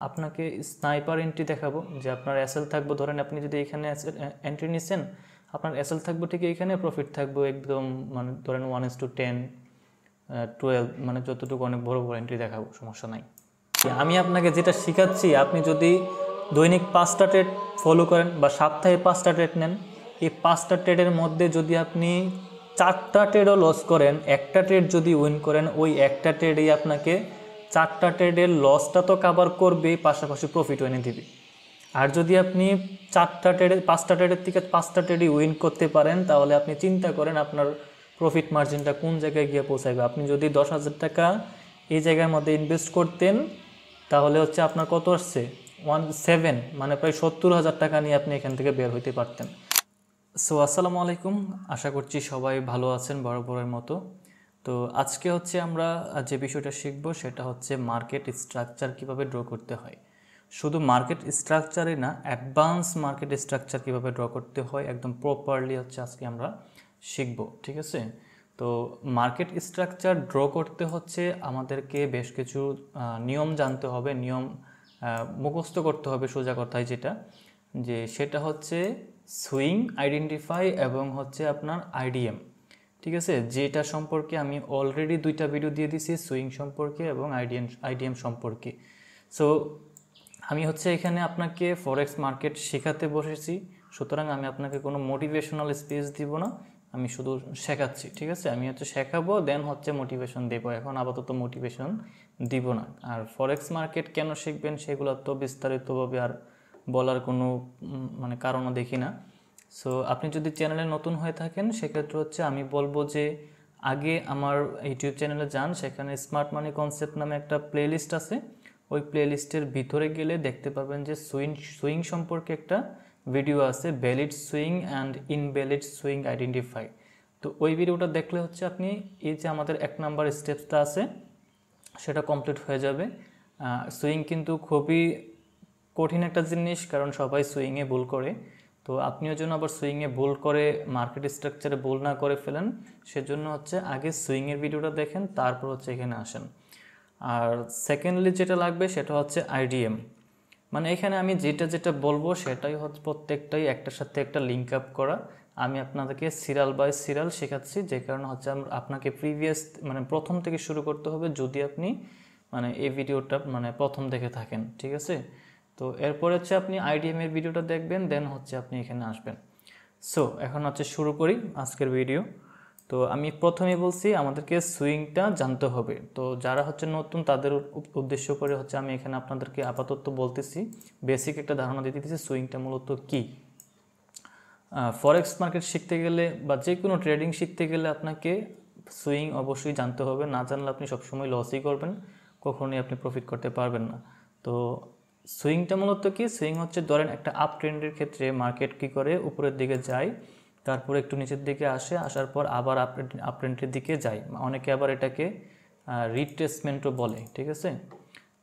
আপনাকে sniper entry দেখাবো যে আপনার এসএল থাকবে, ধরেন আপনি যদি এখানে এন্ট্রি নিছেন, আপনার এসএল থাকবে ঠিক এখানে, প্রফিট থাকবে একদম মানে ধরেন 1:10, 12, মানে যতটুকু অনেক বড় বড় এন্ট্রি দেখাবো, সমস্যা নাই। আমি আপনাকে যেটা শেখাচ্ছি, আপনি যদি দৈনিক 5টা ট্রেড ফলো করেন বা সপ্তাহে 5টা ট্রেড নেন, এই 5টা ট্রেডের মধ্যে যদি আপনি 4টা ট্রেডও লস করেন, একটা ট্রেড যদি উইন করেন, ওই একটা ট্রেডেই আপনাকে 4টা ট্রেডের লসটা তো কাভার করবে, পাশাপাশি প্রফিট এনে দিবে। আর যদি আপনি 5টা ট্রেডের থেকে 5টা ট্রেডই উইন করতে পারেন, তাহলে আপনি চিন্তা করেন আপনার প্রফিট মার্জিনটা কোন জায়গায় গিয়ে পৌঁছাবে। আপনি যদি 10,000 টাকা এই জায়গার মধ্যে ইনভেস্ট করতেন, তাহলে হচ্ছে আপনার কত আসছে 17, মানে প্রায় 70,000 টাকা নিয়ে আপনি এখান থেকে বের হইতে পারতেন। সো আসসালামু আলাইকুম, আশা করছি সবাই ভালো আছেন বরাবরের মতো। তো আজকে হচ্ছে আমরা যে বিষয়টা শিখব সেটা হচ্ছে মার্কেট স্ট্রাকচার কিভাবে ড্র করতে হয়। শুধু মার্কেট স্ট্রাকচারে না, অ্যাডভান্স মার্কেট স্ট্রাকচার কিভাবে ড্র করতে হয় একদম প্রপারলি হচ্ছে আজকে আমরা শিখব, ঠিক আছে। তো মার্কেট স্ট্রাকচার ড্র করতে হচ্ছে আমাদেরকে বেশ কিছু নিয়ম জানতে হবে, নিয়ম মুখস্থ করতে হবে, সোজা কথায় যেটা, যে সেটা হচ্ছে সুইং আইডেন্টিফাই এবং হচ্ছে আপনার আইডিএম, ঠিক আছে। যেটা সম্পর্কে আমি অলরেডি 2টা ভিডিও দিয়ে দিছি, সুইং সম্পর্কে এবং আইডিএম সম্পর্কে। সো আমি হচ্ছে এখানে আপনাকে ফরেক্স মার্কেট শেখাতে বসেছি, সুতরাং আমি আপনাকে কোনো মোটিভেশনাল স্পিচ দিব না, আমি শুধু শেখাচ্ছি, ঠিক আছে। আমি হচ্ছে শেখাবো, দেন হচ্ছে মোটিভেশন দেবো, এখন আপাতত মোটিভেশন দিব না। আর ফরেক্স মার্কেট কেন শিখবেন সেগুলো তো বিস্তারিতভাবে আর বলার কোনো মানে কারণও দেখি না। সো আপনি যদি চ্যানেলে নতুন হয়ে থাকেন, সেক্ষেত্রে হচ্ছে আমি বলবো যে আগে আমার ইউটিউব চ্যানেলে যান, সেখানে স্মার্ট মানি কনসেপ্ট নামে একটা প্লেলিস্ট আছে, ওই প্লেলিস্টের ভিতরে গেলে দেখতে পাবেন যে সুইং সম্পর্কে একটা ভিডিও আছে, valid swing and invalid swing identify. তো ওই ভিডিওটা দেখলে হচ্ছে আপনি এই যে আমাদের 1 নাম্বার স্টেপসটা আছে সেটা কমপ্লিট হয়ে যাবে। সুইং কিন্তু খুবই কঠিন একটা জিনিস, কারণ সবাই সুইংয়ে ভুল করে। তো আপনিও যেন আবার সুইংয়ে ভুল করে মার্কেট স্ট্রাকচারে ভুল না করে ফেলেন, সেজন্য হচ্ছে আগে সুইংয়ের ভিডিওটা দেখেন, তারপর হচ্ছে এখানে আসেন। আর সেকেন্ডলি যেটা লাগবে সেটা হচ্ছে আইডিএম, মানে এখানে আমি যেটা যেটা বলবো সেটাই হচ্ছে প্রত্যেকটাই একটার সাথে একটা লিঙ্ক আপ করা। আমি আপনাদেরকে সিরিয়াল বাই সিরিয়াল শেখাচ্ছি, যে কারণে হচ্ছে আপনাকে প্রিভিয়াস মানে প্রথম থেকে শুরু করতে হবে যদি আপনি মানে এই ভিডিওটা মানে প্রথম দেখে থাকেন, ঠিক আছে। তো এরপর হচ্ছে আপনি আইডিএম এর ভিডিওটা দেখবেন, দেন হচ্ছে আপনি এখানে আসবেন। সো এখন হচ্ছে শুরু করি আজকের ভিডিও। তো আমি প্রথমেই বলছি আমাদেরকে সুইংটা জানতে হবে। তো যারা হচ্ছে নতুন তাদের উদ্দেশ্য করে হচ্ছে আমি এখানে আপনাদেরকে আপাতত বলতেছি, বেসিক একটা ধারণা দিয়ে দিতেছি সুইংটা মূলত কী। ফরেক্স মার্কেট শিখতে গেলে বা যে কোনো ট্রেডিং শিখতে গেলে আপনাকে সুইং অবশ্যই জানতে হবে, না জানলে আপনি সবসময় লসই করবেন, কখনোই আপনি প্রফিট করতে পারবেন না। তো সুইংটা মূলত কি, সুইং হচ্ছে ধরেন একটা আপ ট্রেন্ডের ক্ষেত্রে মার্কেট কী করে, উপরের দিকে যায়, তারপর একটু নিচের দিকে আসে, আসার পর আবার আপ ট্রেন্ডের দিকে যায়, অনেকে আবার এটাকে রিট্রেসমেন্টও বলে, ঠিক আছে।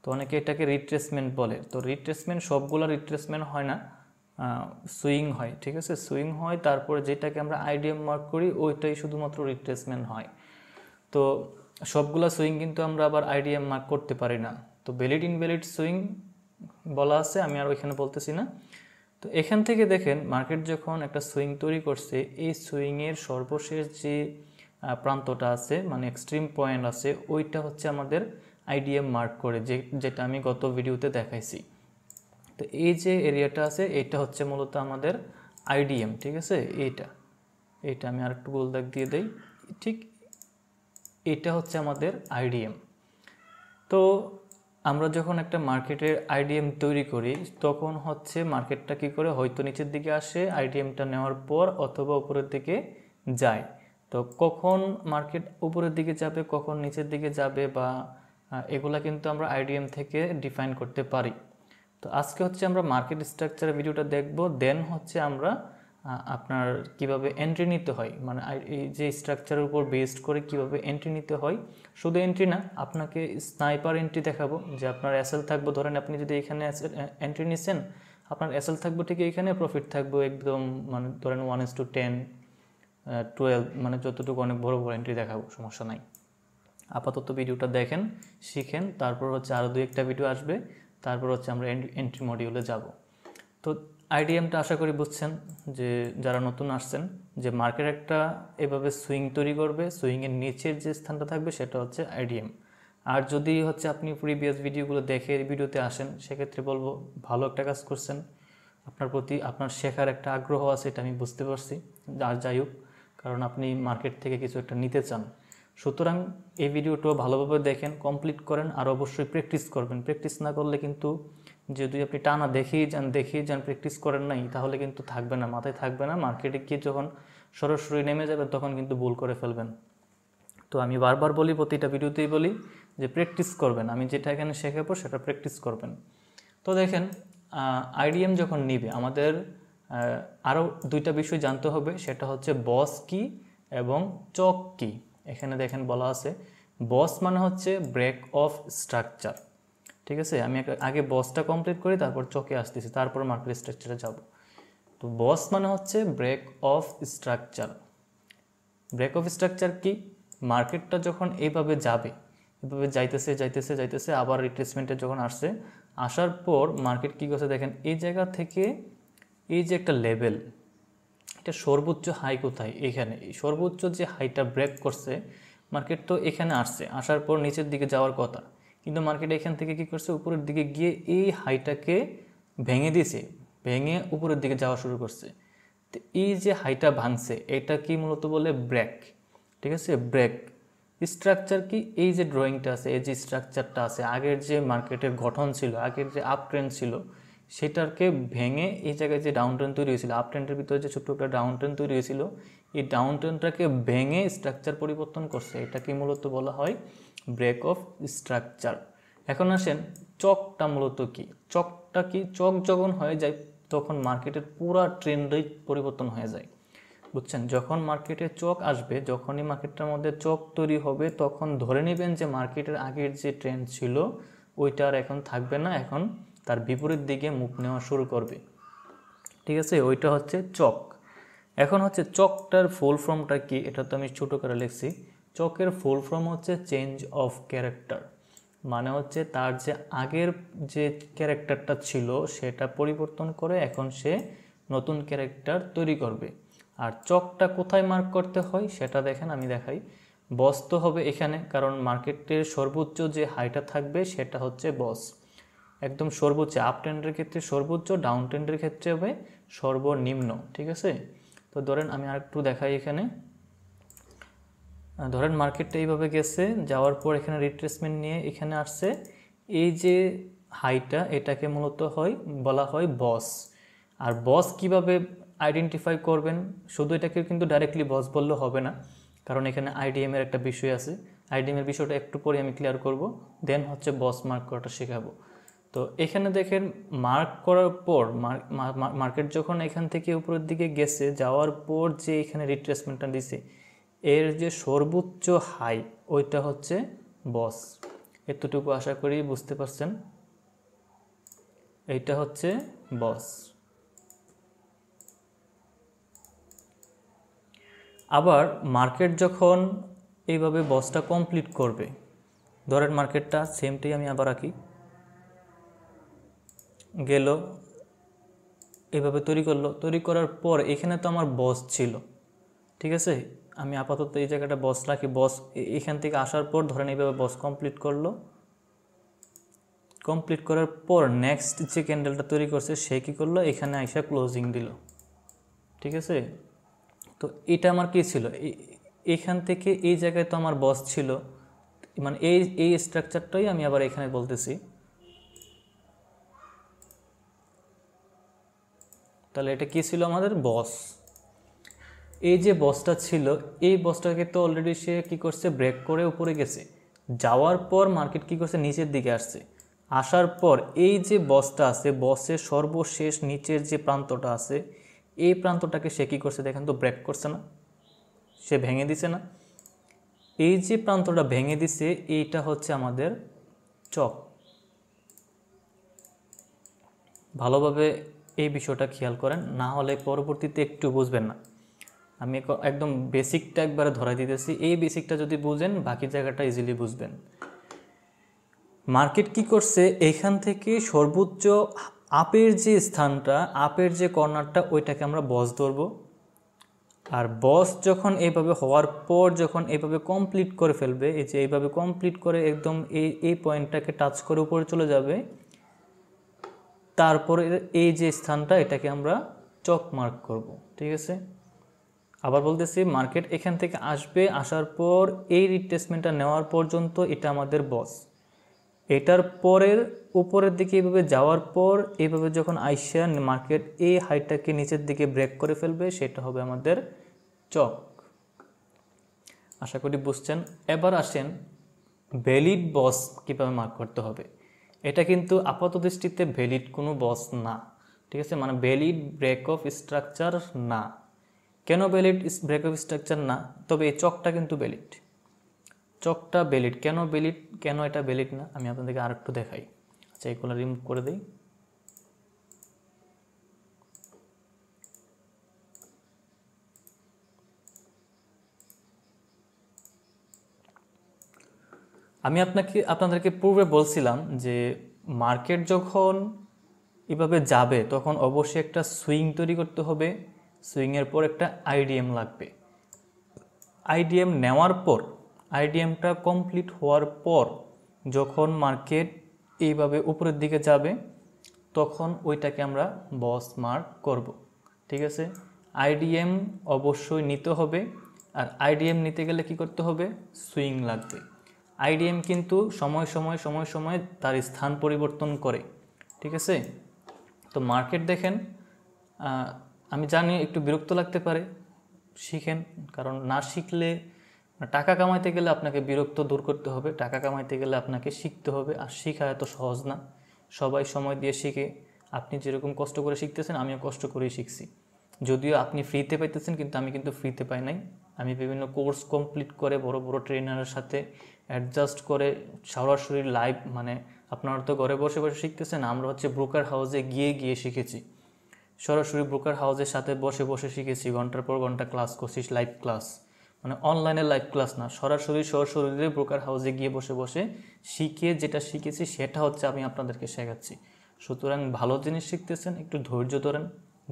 তো অনেকে এটাকে রিট্রেসমেন্ট বলে। তো রিট্রেসমেন্ট সবগুলো রিট্রেসমেন্ট হয় না, সুইং হয়, ঠিক আছে, সুইং হয়, তারপরে যেটাকে আমরা আইডিএম মার্ক করি ওইটাই শুধুমাত্র রিট্রেসমেন্ট হয়। তো সবগুলা সুইং কিন্তু আমরা আবার আইডিএম মার্ক করতে পারি না। তো ভ্যালিড ইনভ্যালিড সুইং বলা আছে, আমি আর ওইখানে বলতেছি না। তো এখান থেকে দেখেন মার্কেট যখন একটা সুইং তৈরি করছে, এই সুইংয়ের সর্বশেষ যে প্রান্তটা আছে মানে এক্সট্রিম পয়েন্ট আছে, ওইটা হচ্ছে আমাদের আইডিএম মার্ক করে, যেটা আমি গত ভিডিওতে দেখাইছি। তো এই যে এরিয়াটা আছে এটা হচ্ছে মূলত আমাদের আইডিএম, ঠিক আছে। এইটা আমি আরেকটু গোল দাগ দিয়ে দেই, ঠিক এটা হচ্ছে আমাদের আইডিএম। তো আমরা যখন একটা মার্কেটের আইডিএম তৈরি করি, তখন হচ্ছে মার্কেটটা কী করে, হয়তো নিচের দিকে আসে আইডিএমটা নেওয়ার পর, অথবা উপরের দিকে যায়। তো কখন মার্কেট উপরের দিকে যাবে, কখন নিচের দিকে যাবে, বা এগুলা কিন্তু আমরা আইডিএম থেকে ডিফাইন করতে পারি। তো আজকে হচ্ছে আমরা মার্কেট স্ট্রাকচারের ভিডিওটা দেখব, দেন হচ্ছে আমরা আপনার কিভাবে এন্ট্রি নিতে হয়, মানে এই যে স্ট্রাকচারের উপর বেসড করে কিভাবে এন্ট্রি নিতে হয়। শুধু এন্ট্রি না, আপনাকে স্নাইপার এন্ট্রি দেখাবো, যে আপনার এসএল থাকবে, ধরেন আপনি যদি এখানে এন্ট্রি নিছেন, আপনার এসএল থাকবে ঠিক এখানে, প্রফিট থাকবে একদম মানে ধরেন 1:10, 12, মানে যতটুকু অনেক বড় বড় এন্ট্রি দেখাবো, সমস্যা নাই। আপাতত ভিডিওটা দেখেন, শিখেন, তারপর হচ্ছে আরও 2-1টা ভিডিও আসবে, তারপর হচ্ছে আমরা এন্ট্রি মডিউলে যাব। তো আইডিএমটা আশা করি বুঝছেন, যে যারা নতুন আসছেন, যে মার্কেট একটা এভাবে সুইং তৈরি করবে, সুইংয়ের নিচের যে স্থানটা থাকবে সেটা হচ্ছে আইডিএম। আর যদি হচ্ছে আপনি প্রিভিয়াস ভিডিওগুলো দেখে ভিডিওতে আসেন, সেক্ষেত্রে বলবো ভালো একটা কাজ করছেন, আপনার প্রতি আপনার শেখার একটা আগ্রহ আছে, এটা আমি বুঝতে পারছি। আর যাই হোক, কারণ আপনি মার্কেট থেকে কিছু একটা নিতে চান। সুতরাং এই ভিডিওটাও ভালোভাবে দেখেন, কমপ্লিট করেন, আর অবশ্যই প্র্যাকটিস করবেন। প্র্যাকটিস না করলে কিন্তু, যদি আপনি টানা দেখেই যান প্র্যাকটিস করেন নাই, তাহলে কিন্তু থাকবে না, মাথায় থাকবে না। মার্কেটে গিয়ে যখন সরাসরি নেমে যাবে তখন কিন্তু ভুল করে ফেলবেন। তো আমি বারবার বলি, প্রতিটা ভিডিওতেই বলি যে প্র্যাকটিস করবেন। আমি যেটা এখানে শেখাবো সেটা প্র্যাকটিস করবেন। তো দেখেন, আইডিএম যখন নিবে, আমাদের আরও দুইটা বিষয় জানতে হবে, সেটা হচ্ছে বস কি এবং চক কি। এখানে দেখেন বলা আছে, বস মানে হচ্ছে ব্রেক অফ স্ট্রাকচার। ঠিক আছে, আমি আগে বসটা কমপ্লিট করি, তারপর চকে আসতেছি, তারপর মার্কেট স্ট্রাকচারে যাব। তো বস মানে হচ্ছে break of structure. Break of structure কি? মার্কেটটা যখন এইভাবে যাবে, এভাবে যাইতেছে, আবার রিট্রেসমেন্টে যখন আসার পর মার্কেট কী করছে দেখেন, এই জায়গা থেকে এই যে একটা লেভেল, এটা সর্বোচ্চ হাই কোথায়? এখানে এই সর্বোচ্চ যে হাইটা ব্রেক করছে মার্কেট, তো এখানে আসার পর নিচের দিকে যাওয়ার কথা, কিন্তু মার্কেট এখান থেকে কী করছে, উপরের দিকে গিয়ে এই হাইটাকে ভেঙে দিয়েছে, ভেঙে উপরের দিকে যাওয়া শুরু করছে। তো এই যে হাইটা ভাঙছে, এটা কি মূলত বলে ব্রেক। ঠিক আছে, ব্রেক। স্ট্রাকচার কি? এই যে ড্রয়িংটা আছে, এই যে স্ট্রাকচারটা আছে, আগের যে মার্কেটের গঠন ছিল, আগের যে আপ ট্রেন্ড ছিল, সেটাকে ভেঙে এই জায়গায় যে ডাউন ট্রেন্ড তৈরি হয়েছিল, আপ ট্রেন্ডের ভিতরে যে ছোট্ট একটা ডাউন ট্রেন্ড তৈরি হয়েছিল, এই ডাউন ট্রেন্ডটাকে ভেঙে স্ট্রাকচার পরিবর্তন করছে। এটাকে মূলত বলা হয় ব্রেক অফ স্ট্রাকচার। এখন আসেন, চকটা মূলত কি? চকটা কি? চক যখন হয়ে যায় তখন মার্কেটের পুরা ট্রেন্ডই পরিবর্তন হয়ে যায়। বুঝছেন? যখন মার্কেটে চক আসবে, যখনই মার্কেটটার মধ্যে চক তৈরি হবে, তখন ধরে নেবেন যে মার্কেটের আগের যে ট্রেন্ড ছিল ওইটা আর এখন থাকবে না, এখন তার বিপরীত দিকে মুভ নেওয়া শুরু করবে। ঠিক আছে, ওইটা হচ্ছে চক। এখন হচ্ছে চকটার ফুল ফর্মটা কি, এটা তো আমি ছোটো করে লিখছি। চকের ফুল ফর্ম হচ্ছে চেঞ্জ অফ ক্যারেক্টার, মানে হচ্ছে তার যে আগের যে ক্যারেক্টারটা ছিল সেটা পরিবর্তন করে এখন সে নতুন ক্যারেক্টার তৈরি করবে। আর চকটা কোথায় মার্ক করতে হয় সেটা দেখেন, আমি দেখাই। বস তো হবে এখানে, কারণ মার্কেটের সর্বোচ্চ যে হাইটা থাকবে সেটা হচ্ছে বস, একদম সর্বোচ্চ। আপ ট্রেন্ডের ক্ষেত্রে সর্বোচ্চ, ডাউন ট্রেন্ডের ক্ষেত্রে হবে সর্বনিম্ন। ঠিক আছে, তো ধরেন আমি আরেকটু দেখাই। এখানে ধরেন মার্কেটটা এইভাবে গেছে, যাওয়ার পর এখানে রিট্রেসমেন্ট নিয়ে এখানে আসছে, এই যে হাইটা, এটাকে মূলত বলা হয় বস। আর বস কিভাবে আইডেন্টিফাই করবেন? শুধু এটাকে কিন্তু ডাইরেক্টলি বস বললে হবে না, কারণ এখানে আইডিএমের একটা বিষয় আছে। আইডিএমের বিষয়টা একটু পরে আমি ক্লিয়ার করব, দেন হচ্ছে বস মার্ক করাটা শেখাবো। তো এখানে দেখেন, মার্ক করার পর মার্কেট যখন এখান থেকে উপরের দিকে গেছে, যাওয়ার পর যে এখানে রিট্রেসমেন্টটা দিছে, এর যে সর্বোচ্চ হাই ওইটা হচ্ছে বস। এতটুকু আশা করি বুঝতে পারছেন। এইটা হচ্ছে বস। আবার মার্কেট যখন এইভাবে বসটা কমপ্লিট করবে, ধরেন মার্কেটটা সেমটাই আমি আবার আঁকি, গেল এইভাবে তৈরি করার পর এখানে তো আমার বস ছিল। ঠিক আছে, আমি আপাতত এই জায়গাটা বস রাখি। বস এখান থেকে আসার পর ধরেন এইভাবে বস কমপ্লিট করলো, কমপ্লিট করার পর নেক্সট যে ক্যান্ডেলটা তৈরি করছে সে কী করলো, এখানে আইসা ক্লোজিং দিল। ঠিক আছে, তো এটা আমার কি ছিল, এখান থেকে এই জায়গায় তো আমার বস ছিল, মানে এই স্ট্রাকচারটাই আমি আবার এখানে বলতেছি। তাহলে এটা কি ছিল আমাদের বস। এই যে বসটা ছিল, এই বসটাকে তো অলরেডি সে কী করছে, ব্রেক করে উপরে গেছে, যাওয়ার পর মার্কেট কী করছে, নিচের দিকে আসছে। আসার পর এই যে বসটা আছে, বসের সর্বশেষ নিচের যে প্রান্তটা আছে, এই প্রান্তটাকে সে কী করছে দেখেন তো, ব্রেক করছে না, সে ভেঙে দিছে না। এই যে প্রান্তটা ভেঙে দিছে, এইটা হচ্ছে আমাদের চক। ভালোভাবে এই বিষয়টা খেয়াল করেন, না হলে পরবর্তীতে একটু বুঝবেন না। আমি একদম বেসিকটা একবারে ধরাই দিতেছি, এই বেসিকটা যদি বুঝেন বাকি জায়গাটা ইজিলি বুঝবেন। মার্কেট কি করছে, এইখান থেকে সর্বোচ্চ আপের যে স্থানটা, আপের যে কর্নারটা, ওইটাকে আমরা বস ধরবো। আর বস যখন এইভাবে হওয়ার পর যখন এইভাবে কমপ্লিট করে ফেলবে, এই যে এইভাবে কমপ্লিট করে একদম এই পয়েন্টটাকে টাচ করে উপরে চলে যাবে, তারপরে এই যে স্থানটা, এটাকে আমরা চক মার্ক করব। ঠিক আছে, আবার বলতেছি, মার্কেট এখান থেকে আসবে, আসার পর এই রিট্রেসমেন্টটা নেওয়ার পর্যন্ত এটা আমাদের বস। এটার পরের উপরের দিকে এইভাবে যাওয়ার পর এইভাবে যখন আইসা মার্কেট এই হাইটটাকে নিচের দিকে ব্রেক করে ফেলবে, সেটা হবে আমাদের চক। আশা করি বুঝছেন। এবার আসেন ভ্যালিড বস কীভাবে মার্ক করতে হবে। এটা কিন্তু আপাত দৃষ্টিতে ভ্যালিড কোনো বস না, ঠিক আছে, মানে ভ্যালিড ব্রেক অফ স্ট্রাকচার না। কেন ভ্যালিড ব্রেক অফ স্ট্রাকচার না? তবে এই চকটা কিন্তু ভ্যালিড, চকটা ভ্যালিড। কেন ভ্যালিড, কেন এটা ভ্যালিড না, আমি আপনাদেরকে আরেকটু দেখাই। আচ্ছা, এগুলো রিমুভ করে দিই। আমি আপনাদেরকে পূর্বে বলছিলাম যে মার্কেট যখন এভাবে যাবে তখন অবশ্যই একটা সুইং তৈরি করতে হবে, সুইংয়ের পর একটা আইডিএম লাগবে। আইডিএম নেওয়ার পর, আইডিএমটা কমপ্লিট হওয়ার পর যখন মার্কেট এইভাবে উপরের দিকে যাবে, তখন ওইটাকে আমরা বস মার্ক করব। ঠিক আছে, আইডিএম অবশ্যই নিতে হবে। আর আইডিএম নিতে গেলে কি করতে হবে? সুইং লাগবে। আইডিএম কিন্তু সময় সময় তার স্থান পরিবর্তন করে। ঠিক আছে, তো মার্কেট দেখেন, আমি জানি একটু বিরক্ত লাগতে পারে, শিখেন, কারণ না শিখলে, টাকা কামাইতে গেলে আপনাকে বিরক্ত দূর করতে হবে, টাকা কামাইতে গেলে আপনাকে শিখতে হবে। আর শেখা এত সহজ না, সবাই সময় দিয়ে শিখে। আপনি যেরকম কষ্ট করে শিখতেছেন, আমিও কষ্ট করেই শিখছি। যদিও আপনি ফ্রিতে পাইতেছেন, কিন্তু আমি কিন্তু ফ্রিতে পাই নাই। আমি বিভিন্ন কোর্স কমপ্লিট করে বড় বড় ট্রেনারের সাথে অ্যাডজাস্ট করে সরাসরি লাইভ, মানে আপনারা তো ঘরে বসে বসে শিখতেছেন, আমরা হচ্ছে ব্রোকার হাউসে গিয়ে শিখেছি। সরাসরি ব্রোকার হাউসের সাথে বসে বসে শিখেছি, ঘন্টার পর ঘন্টা ক্লাস করছি, লাইভ ক্লাস, মানে অনলাইনে লাইভ ক্লাস না, সরাসরি ব্রোকার হাউসে গিয়ে বসে বসে শিখে যেটা শিখেছি সেটা হচ্ছে আমি আপনাদেরকে শেখাচ্ছি। সুতরাং ভালো জিনিস শিখতেছেন, একটু ধৈর্য ধরেন,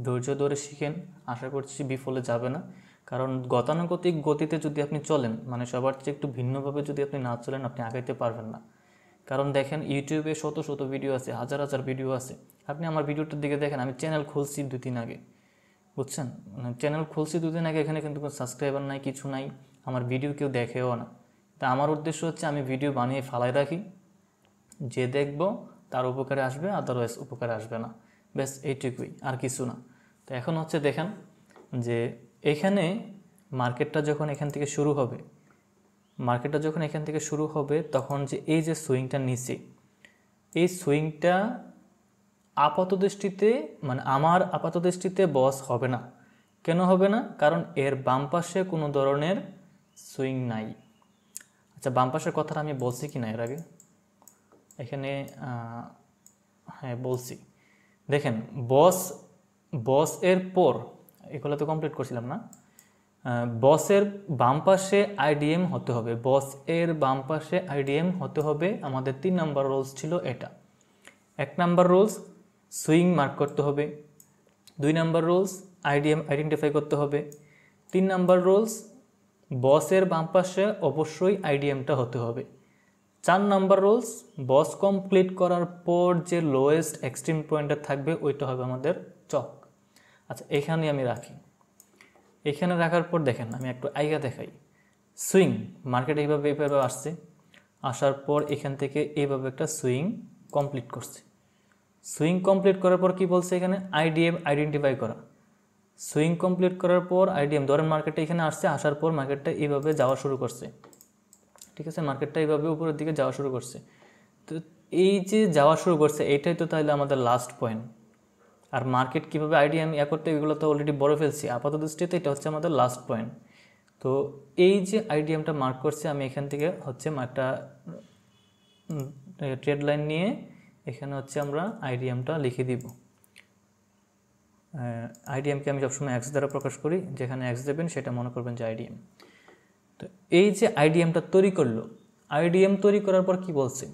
ধৈর্য ধরে শিখেন, আশা করছি বিফলে যাবে না। কারণ গতানুগতিক গতিতে যদি আপনি চলেন, মানে সবার চেয়ে একটু ভিন্নভাবে যদি আপনি না চলেন, আপনি আগাইতে পারবেন না। কারণ দেখেন, ইউটিউবে শত শত ভিডিও আছে, হাজার হাজার ভিডিও আছে। আপনি আমার ভিডিওটার দিকে দেখেন, আমি চ্যানেল খুলছি 2-3 আগে, বুঝছেন, চ্যানেল খুলছি 2 দিন আগে, এখানে কিন্তু কোনো সাবস্ক্রাইবার নাই, কিছু নাই, আমার ভিডিও কেউ দেখেও না। তা আমার উদ্দেশ্য হচ্ছে আমি ভিডিও বানিয়ে ফালাই রাখি, যে দেখব তার উপকারে আসবে, আদারওয়াইজ উপকারে আসবে না, ব্যাস এইটুকুই, আর কিছু না। তো এখন হচ্ছে দেখেন যে এখানে মার্কেটটা যখন এখান থেকে শুরু হবে, তখন যে এই যে সুইংটা নিচে, এই সুইংটা আপাতদৃষ্টিতে, মানে আমার আপাতদৃষ্টিতে বস হবে না। কেন হবে না? কারণ এর বাম পাশে কোনো ধরনের সুইং নাই। আচ্ছা, বাম পাশের কথাটা আমি বলছি কি না এর আগে? এখানে হ্যাঁ বলছি। দেখেন, বস এর পর, এগুলো তো কমপ্লিট করছিলাম না, বসের বাম পাশে আইডিএম হতে হবে, বস এর বাম পাশে আইডিএম হতে হবে। আমাদের 3 নাম্বার রুলস ছিল এটা। 1 নাম্বার রুলস সুইং মার্ক করতে হবে, 2 নাম্বার রুলস আইডিএম আইডেন্টিফাই করতে হবে, 3 নাম্বার রুলস বসের বাম পাশে অবশ্যই আইডিএমটা হতে হবে, 4 নাম্বার রুলস বস কমপ্লিট করার পর যে লোয়েস্ট এক্সট্রিম পয়েন্টটা থাকবে ওইটা হবে আমাদের চক। আচ্ছা, এখানে আমি রাখি। এখানে রাখার পর দেখেন, আমি একটু আইগা দেখাই। সুইং মার্কেট এইভাবে আসছে, আসার পর এখান থেকে এইভাবে একটা সুইং কমপ্লিট করছে। সুইং কমপ্লিট করার পর কি বলছে এখানে? আইডিএম আইডেন্টিফাই করা। সুইং কমপ্লিট করার পর আইডিএম, ধরেন মার্কেটটা এখানে আসছে, আসার পর মার্কেটটা এইভাবে যাওয়া শুরু করছে। ঠিক আছে, মার্কেটটা এইভাবে উপরের দিকে যাওয়া শুরু করছে। তো এই যে যাওয়া শুরু করছে, এইটাই তো তাহলে আমাদের লাস্ট পয়েন্ট। আর মার্কেট কীভাবে আইডিএম করতে, এগুলো তো অলরেডি বলে ফেলছি। আপাতত দৃষ্টিতে এটা হচ্ছে আমাদের লাস্ট পয়েন্ট। তো এই যে আইডিএমটা মার্ক করছে, আমি এখান থেকে হচ্ছে একটা ট্রেড লাইন নিয়ে এখানে হচ্ছে আমরা আইডিএমটা লিখে দিব। আইডিএমকে আমি সবসময় এক্স দ্বারা প্রকাশ করি, যেখানে এক্স দেবেন সেটা মনে করবেন যে আইডিএম। তো এই যে আইডিএমটা তৈরি করলো, আইডিএম তৈরি করার পর কি বলছে?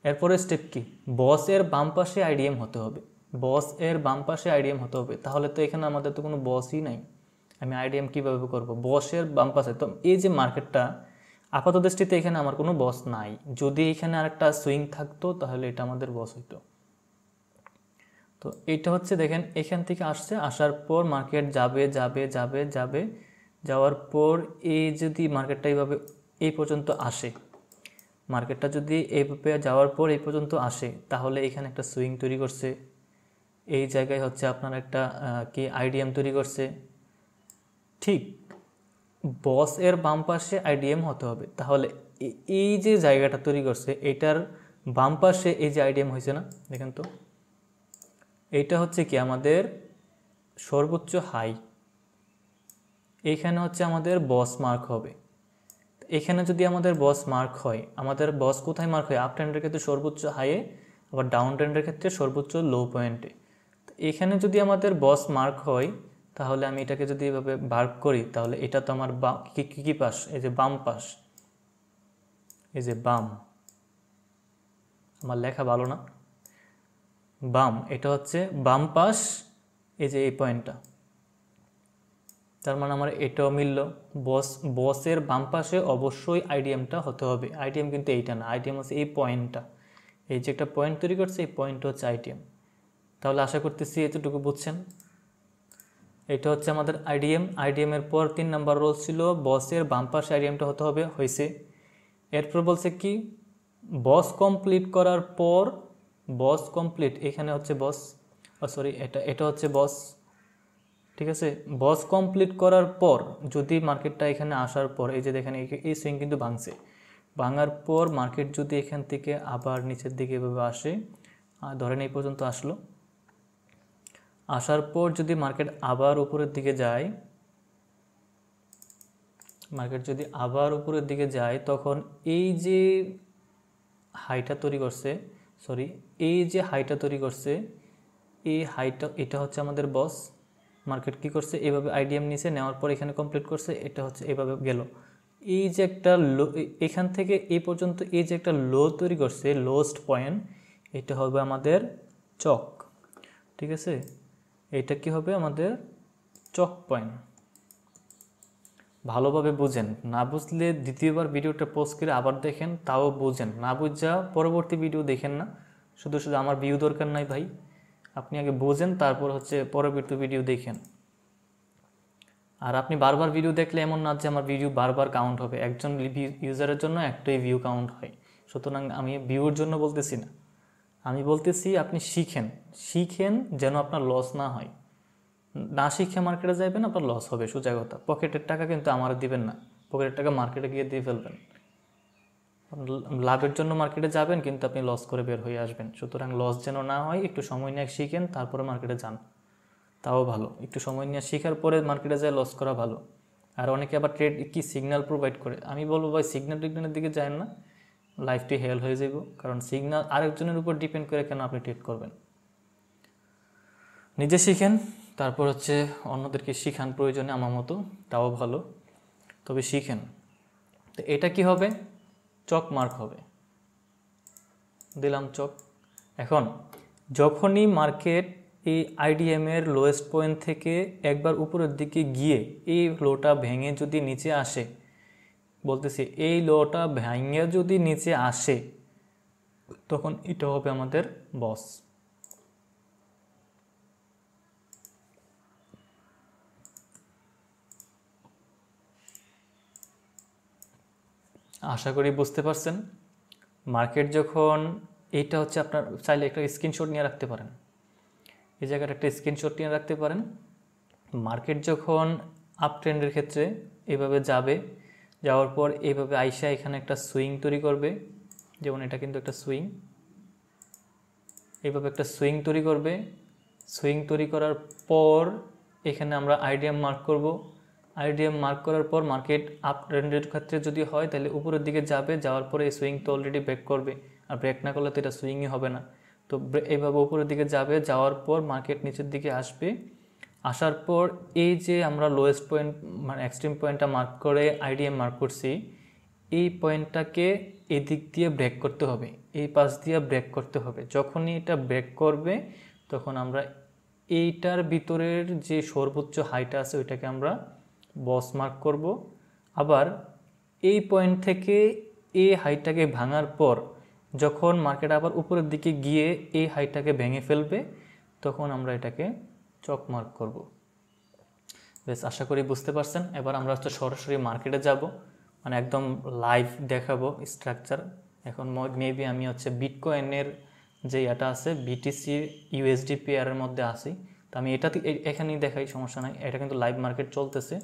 এরপরে স্টেপ কি, বস এর বাম পাশে আইডিএম হতে হবে, বস এর বাম পাশে আইডিএম হতে হবে। তাহলে তো এখানে আমাদের তো কোনো বসই নাই, আমি আইডিএম কীভাবে করব, বসের বাম পাশে। তো এই যে মার্কেটটা আপাত দৃষ্টিতে এখানে আমার কোনো বস নাই, যদি এখানে আরেকটা সুইং থাকতো তাহলে এটা আমাদের বস হইতো। তো এটা হচ্ছে দেখেন এখান থেকে আসছে, আসার পর মার্কেট যাবে যাবে যাবে যাবে, যাওয়ার পর এই যদি মার্কেটটা এইভাবে এই পর্যন্ত আসে, মার্কেটটা যদি এইভাবে যাওয়ার পর এই পর্যন্ত আসে, তাহলে এখানে একটা সুইং তৈরি করছে, এই জায়গায় হচ্ছে আপনার একটা কি আইডিএম তৈরি করছে। ঠিক বস এর বাম পাশে আইডিএম হতে হবে। তাহলে এই যে জায়গাটা তৈরি করছে এটার বাম পাশে এই যে আইডিএম হয়েছে না, দেখেন তো, এইটা হচ্ছে কি আমাদের সর্বোচ্চ হাই, এইখানে হচ্ছে আমাদের বস মার্ক হবে। এখানে যদি আমাদের বস মার্ক হয়, আমাদের বস কোথায় মার্ক হয়, আপ ট্রেন্ডের ক্ষেত্রে সর্বোচ্চ হাইয়ে, আবার ডাউন ট্রেন্ডের ক্ষেত্রে সর্বোচ্চ লো পয়েন্টে। তো এখানে যদি আমাদের বস মার্ক হয়, তাহলে আমি এটাকে যদি এভাবে বার করি, তাহলে এটা তো আমার কি পাশ, এই যে বাম পাশ, এই যে বাম, আমার লেখা ভালো না, বাম, এটা হচ্ছে বাম পাশ, এই যে এই পয়েন্টটা, তার মানে আমার এটাও মিলল। বসের বাম পাশে অবশ্যই আইডিএমটা হতে হবে, আইডিএম কিন্তু এইটা না, আইডিএম হচ্ছে এই পয়েন্টটা, এই যে একটা পয়েন্ট তৈরি করছে, এই পয়েন্ট হচ্ছে আইডিএম। তাহলে আশা করতেছি এতটুকু বুঝছেন। এটা হচ্ছে আমাদের আইডিএম, আইডিএমের পর 3 নাম্বার রোল ছিল বসের বাম পাশে আইডিএমটা হতে হবে, হয়েছে। এরপর বলছে কি, বস কমপ্লিট করার পর, বস কমপ্লিট, এখানে হচ্ছে বস, সরি এটা হচ্ছে বস, ঠিক আছে। বস কমপ্লিট করার পর যদি মার্কেটটা এখানে আসার পর, এই যে দেখেন এই সুইং কিন্তু ভাঙছে, ভাঙার পর মার্কেট যদি এখান থেকে আবার নিচের দিকে এভাবে আসে, ধরেন এই পর্যন্ত আসলো, আসার পর যদি মার্কেট আবার উপরের দিকে যায়, মার্কেট যদি আবার উপরের দিকে যায়, তখন এই যে হাইটা তৈরি করছে, সরি এই যে হাইটা তৈরি করছে, এই হাইটা, এটা হচ্ছে আমাদের বস। মার্কেট কি করছে, এভাবে আইডিএম নিচে নেওয়ার পর এখানে কমপ্লিট করছে, এটা হচ্ছে এভাবে গেল, এই যে একটা লো, এখান থেকে এই পর্যন্ত এই যে একটা লো তৈরি করছে, লোয়েস্ট পয়েন্ট, এটা হবে আমাদের চক, ঠিক আছে। এটা কি হবে আমাদের চক পয়েন্ট। ভালোভাবে বুঝেন, না বুঝলে দ্বিতীয়বার ভিডিওটা পোস্ট করে আবার দেখেন, তাও বুঝেন, না বুঝা পরবর্তী ভিডিও দেখেন না। শুধু শুধু আমার ভিউ দরকার নাই ভাই, আপনি আগে বোঝেন, তারপর হচ্ছে পরবর্তী ভিডিও দেখেন। আর আপনি বারবার ভিডিও দেখলে এমন না যে আমার ভিডিও বারবার কাউন্ট হবে, একজন ইউজারের জন্য একটাই ভিউ কাউন্ট হয়। সুতরাং আমি ভিউর জন্য বলতেছি না, আমি বলতেছি আপনি শিখেন যেন আপনার লস না হয়। না শিখে মার্কেটে যাবেন, আপনার লস হবে, সোজা কথা। পকেটের টাকা কিন্তু আমার দিবেন না, পকেটের টাকা মার্কেটে গিয়ে দিয়ে ফেলবেন। লাভের জন্য মার্কেটে যাবেন, কিন্তু আপনি লস করে বের হয়ে আসবেন। সুতরাং লস যেন না হয়, একটু সময় নিয়ে শিখেন, তারপরে মার্কেটে যান, তাও ভালো। একটু সময় নিয়ে শেখার পরে মার্কেটে যায় লস করা ভালো। আর অনেকে আবার ট্রেড কি সিগন্যাল প্রোভাইড করে, আমি বলবো ভাই সিগন্যাল টিগন্যালের দিকে যায় না, লাইফটি হেল হয়ে যাব। কারণ সিগন্যাল আরেকজনের উপর ডিপেন্ড করে কেন আপনি ট্রেড করবেন। নিজে শিখেন, তারপর হচ্ছে অন্যদেরকে শিখান প্রয়োজনে, আমার মতো, তাও ভালো, তবে শিখেন। তো এটা কি হবে, চক মার্ক হবে, দিলাম চক। এখন যখনই মার্কেট এই আইডিএমের লোয়েস্ট পয়েন্ট থেকে একবার উপরের দিকে গিয়ে এই লোটা ভেঙে যদি নিচে আসে, বলতেছি এই লোটা ভেঙে যদি নিচে আসে, তখন এটা হবে আমাদের বস। আশা করি বুঝতে পারছেন। মার্কেট যখন, এইটা হচ্ছে আপনার চাইলে একটা স্ক্রিনশট নিয়ে রাখতে পারেন, এই জায়গাটা একটা স্ক্রিনশট নিয়ে রাখতে পারেন। মার্কেট যখন আপ ট্রেন্ডের ক্ষেত্রে এভাবে যাবে, যাওয়ার পর এইভাবে আইসা এখানে একটা সুইং তৈরি করবে, যেমন এটা কিন্তু একটা সুইং, এইভাবে একটা সুইং তৈরি করবে। সুইং তৈরি করার পর এখানে আমরা আইডিএম মার্ক করব। আইডিএম মার্ক করার পর মার্কেট আপ ট্রেন্ডের ক্ষেত্রে যদি হয়, তাহলে উপরের দিকে যাবে, যাওয়ার পরে এই সুইং তো অলরেডি ব্রেক করবে, আর ব্রেক না করলে তো এটা সুইংই হবে না। তো এইভাবে উপরের দিকে যাবে, যাওয়ার পর মার্কেট নিচের দিকে আসবে, আসার পর এই যে আমরা লোয়েস্ট পয়েন্ট মানে এক্সট্রিম পয়েন্টটা মার্ক করে আইডিএম মার্ক করছি, এই পয়েন্টটাকে এদিক দিয়ে ব্রেক করতে হবে, এই পাশ দিয়ে ব্রেক করতে হবে। যখনই এটা ব্রেক করবে তখন আমরা এইটার ভিতরের যে সর্বোচ্চ হাইটা আছে ওইটাকে আমরা বস মার্ক করব। আবার এই পয়েন্ট থেকে এই হাইটাকে ভাঙার পর যখন মার্কেট আবার উপরের দিকে গিয়ে এই হাইটাকে ভেঙে ফেলবে তখন আমরা এটাকে চক মার্ক করব। বেশ, আশা করি বুঝতে পারছেন। এবার আমরা হচ্ছে সরাসরি মার্কেটে যাব, মানে একদম লাইভ দেখাবো স্ট্রাকচার। এখন মেবি আমি হচ্ছে বিটকয়েনের যে এটা আছে বিটিসি ইউএসডি পেয়ারের মধ্যে আসি, তো আমি এটা এখানেই দেখাই, সমস্যা নাই। এটা কিন্তু লাইভ মার্কেট চলতেছে।